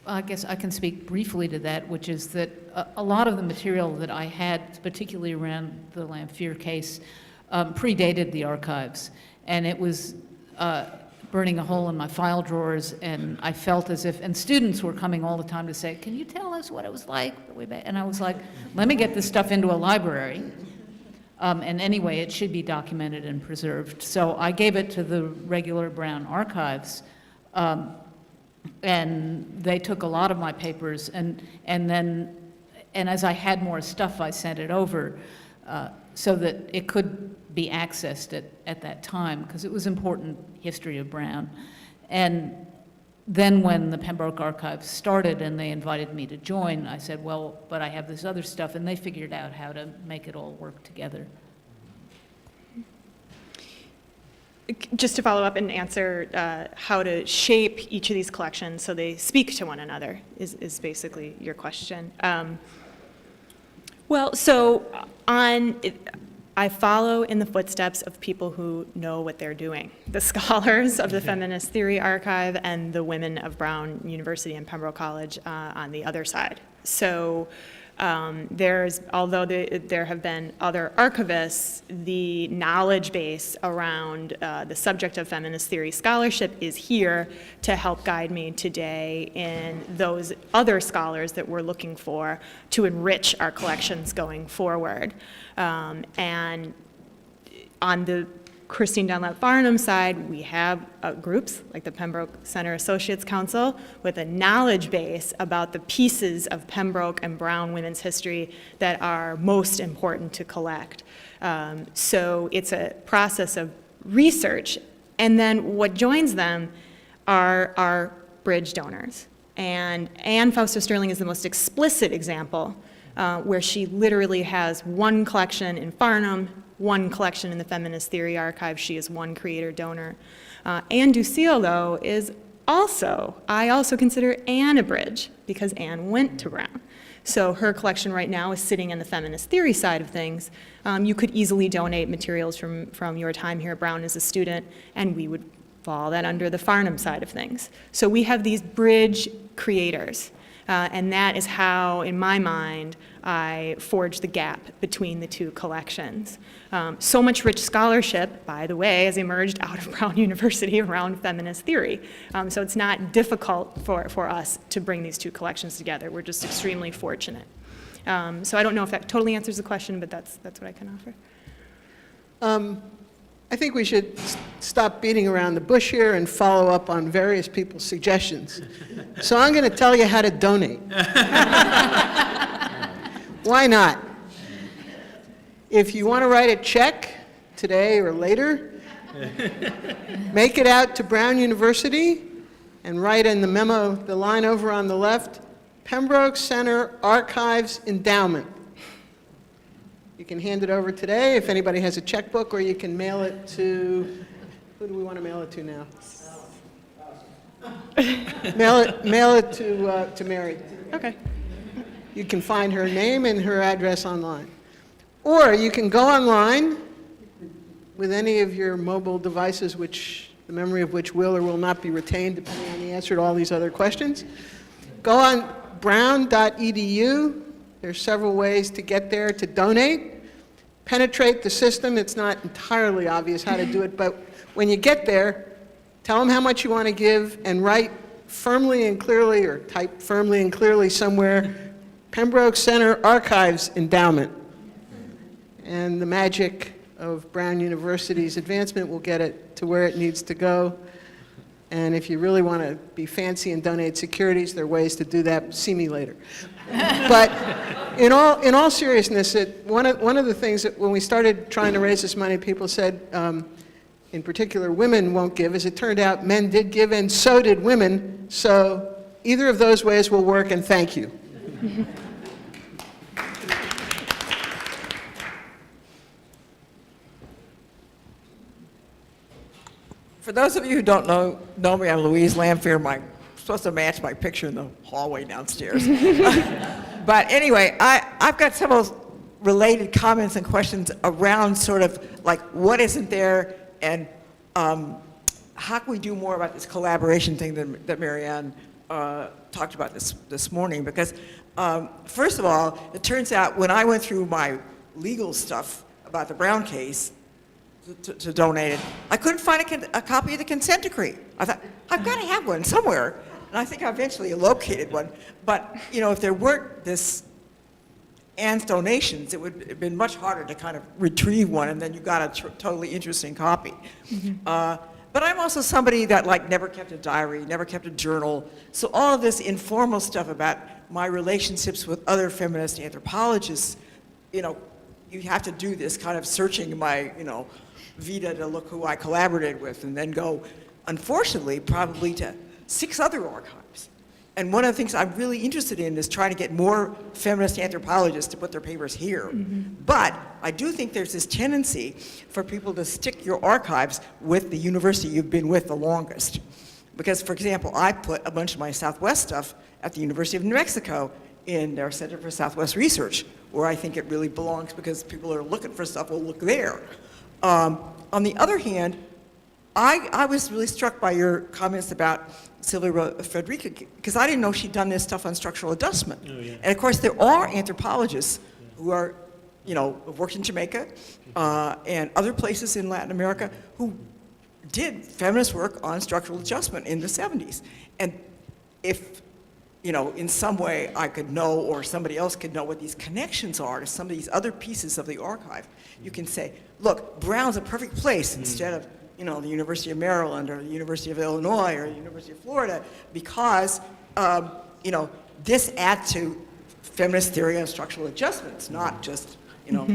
I guess I can speak briefly to that, which is that a lot of the material that I had, particularly around the Lamphere case, predated the archives. And it was burning a hole in my file drawers, and I felt as if, and students were coming all the time to say, can you tell us what it was like way back? And I was like, let me get this stuff into a library. And anyway, it should be documented and preserved. So I gave it to the regular Brown archives. And they took a lot of my papers, and as I had more stuff, I sent it over so that it could be accessed at that time, because it was important history of Brown. And then when the Pembroke Archives started and they invited me to join, I said, well, but I have this other stuff, and they figured out how to make it all work together. Just to follow up and answer how to shape each of these collections so they speak to one another is basically your question. Well, so I follow in the footsteps of people who know what they're doing, the scholars of the Feminist Theory Archive and the women of Brown University and Pembroke College on the other side. So although there have been other archivists, the knowledge base around the subject of feminist theory scholarship is here to help guide me today in those other scholars that we're looking for to enrich our collections going forward. And on the Christine Dunlap Farnham side, we have groups like the Pembroke Center Associates Council with a knowledge base about the pieces of Pembroke and Brown women's history that are most important to collect. So it's a process of research, and then what joins them are our bridge donors. And Anne Fausto Sterling is the most explicit example where she literally has one collection in Farnham, one collection in the Feminist Theory Archive. She is one creator donor. Anne Ducille, though, is also, I also consider Anne a bridge because Anne went to Brown. So her collection right now is sitting in the feminist theory side of things. You could easily donate materials from your time here at Brown as a student, and we would fall that under the Farnham side of things. So we have these bridge creators. And that is how, in my mind, I forged the gap between the two collections. So much rich scholarship, by the way, has emerged out of Brown University around feminist theory. So it's not difficult for us to bring these two collections together. We're just extremely fortunate. So I don't know if that totally answers the question, but that's what I can offer. I think we should stop beating around the bush here and follow up on various people's suggestions. So I'm going to tell you how to donate. Why not? If you want to write a check today or later, make it out to Brown University and write in the memo, the line over on the left, Pembroke Center Archives Endowment. You can hand it over today if anybody has a checkbook, or you can mail it to, who do we want to mail it to now? Mail it to Mary. Okay. You can find her name and her address online. Or you can go online with any of your mobile devices, which the memory of which will or will not be retained depending on the answer to all these other questions. Go on brown.edu. There's several ways to get there to donate. Penetrate the system. It's not entirely obvious how to do it, but when you get there, tell them how much you want to give and write firmly and clearly, or type firmly and clearly somewhere, Pembroke Center Archives Endowment. And the magic of Brown University's advancement will get it to where it needs to go. And if you really want to be fancy and donate securities, there are ways to do that. See me later. But in all seriousness, one of the things that when we started trying to raise this money, people said, in particular, women won't give. As it turned out, men did give, and so did women. So either of those ways will work, and thank you. For those of you who don't know me, I'm Louise Lamphere. I'm supposed to match my picture in the hallway downstairs. But anyway, I've got several related comments and questions around sort of like what isn't there, and how can we do more about this collaboration thing that Marianne talked about this morning? Because first of all, it turns out when I went through my legal stuff about the Brown case, to donate it, I couldn't find a copy of the consent decree. I thought, I've got to have one somewhere. And I think I eventually located one. But, you know, if there weren't this Anne's donations, it would have been much harder to kind of retrieve one, and then you got a totally interesting copy. But I'm also somebody that, like, never kept a diary, never kept a journal. So all of this informal stuff about my relationships with other feminist anthropologists, you know, you have to do this kind of searching my, you know, Vita to look who I collaborated with, and then go, unfortunately, probably to 6 other archives. And one of the things I'm really interested in is trying to get more feminist anthropologists to put their papers here. But I do think there's this tendency for people to stick your archives with the university you've been with the longest. Because, for example, I put a bunch of my Southwest stuff at the University of New Mexico in their Center for Southwest Research, where I think it really belongs, because people are looking for stuff will look there. On the other hand, I was really struck by your comments about Silvia Frederica, because I didn't know she'd done this stuff on structural adjustment. Oh, yeah. And of course, there are anthropologists who are, you know, worked in Jamaica and other places in Latin America who did feminist work on structural adjustment in the 70s. And if, you know, in some way I could know, or somebody else could know what these connections are to some of these other pieces of the archive, you can say, look, Brown's a perfect place instead of, you know, the University of Maryland or the University of Illinois or the University of Florida, because, you know, this adds to feminist theory of structural adjustments, not just, you know,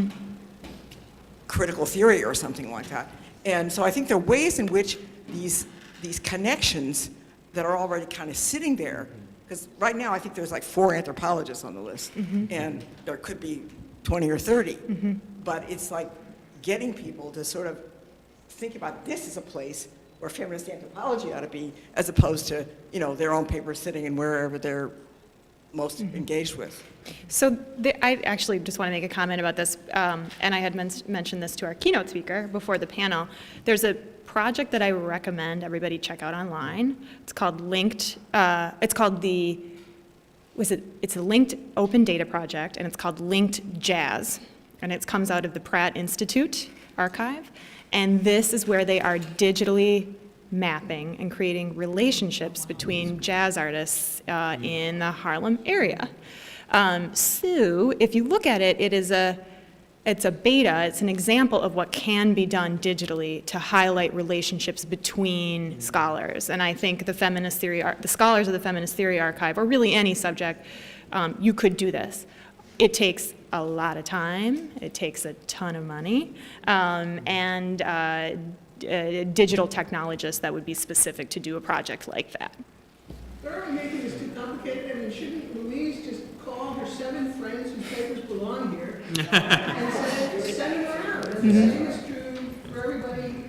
critical theory or something like that. And so I think there are ways in which these connections that are already kind of sitting there, because right now I think there's like 4 anthropologists on the list, and there could be 20 or 30, but it's like getting people to sort of think about this as a place where feminist anthropology ought to be, as opposed to, you know, their own papers sitting in wherever they're most engaged with. So I actually just want to make a comment about this, and I had mentioned this to our keynote speaker before the panel. There's a project that I recommend everybody check out online. It's called Linked. It's a Linked Open Data Project, and it's called Linked Jazz, and it comes out of the Pratt Institute archive. And this is where they are digitally mapping and creating relationships between jazz artists in the Harlem area. Sue, if you look at it, it's a beta, it's an example of what can be done digitally to highlight relationships between scholars. And I think the scholars of the Feminist Theory Archive, or really any subject, you could do this. It takes a lot of time, it takes a ton of money, and digital technologists that would be specific to do a project like that. They're making this too complicated. I mean, shouldn't Louise just call her 7 friends whose papers belong here and send them around? And the same is true for everybody,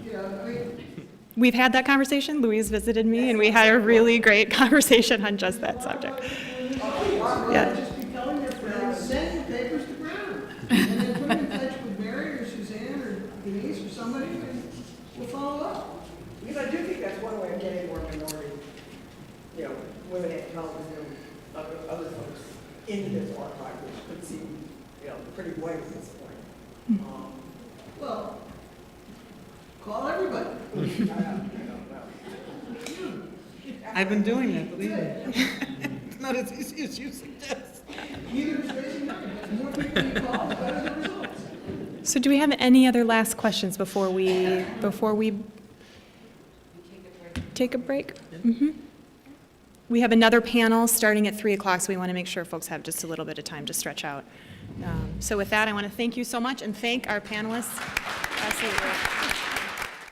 you know, I mean. We've had that conversation. Louise visited me, and we had a really great conversation on just that subject. Yeah. Just be telling their friends, send your papers to Brown. And then put them in touch with Mary or Suzanne or Denise or somebody, and we'll follow up. Because I do think that's one way of getting more minority, you know, women at television, other folks into this archive, which could seem, you know, pretty white at this point. Well, call everybody. I've been doing that, believe me. It's not as easy as you suggest. Neither is raising money. The more people you call, the better the results. So do we have any other last questions before we take a break? We have another panel starting at 3 o'clock, so we want to make sure folks have just a little bit of time to stretch out. So with that, I want to thank you so much and thank our panelists. Absolutely.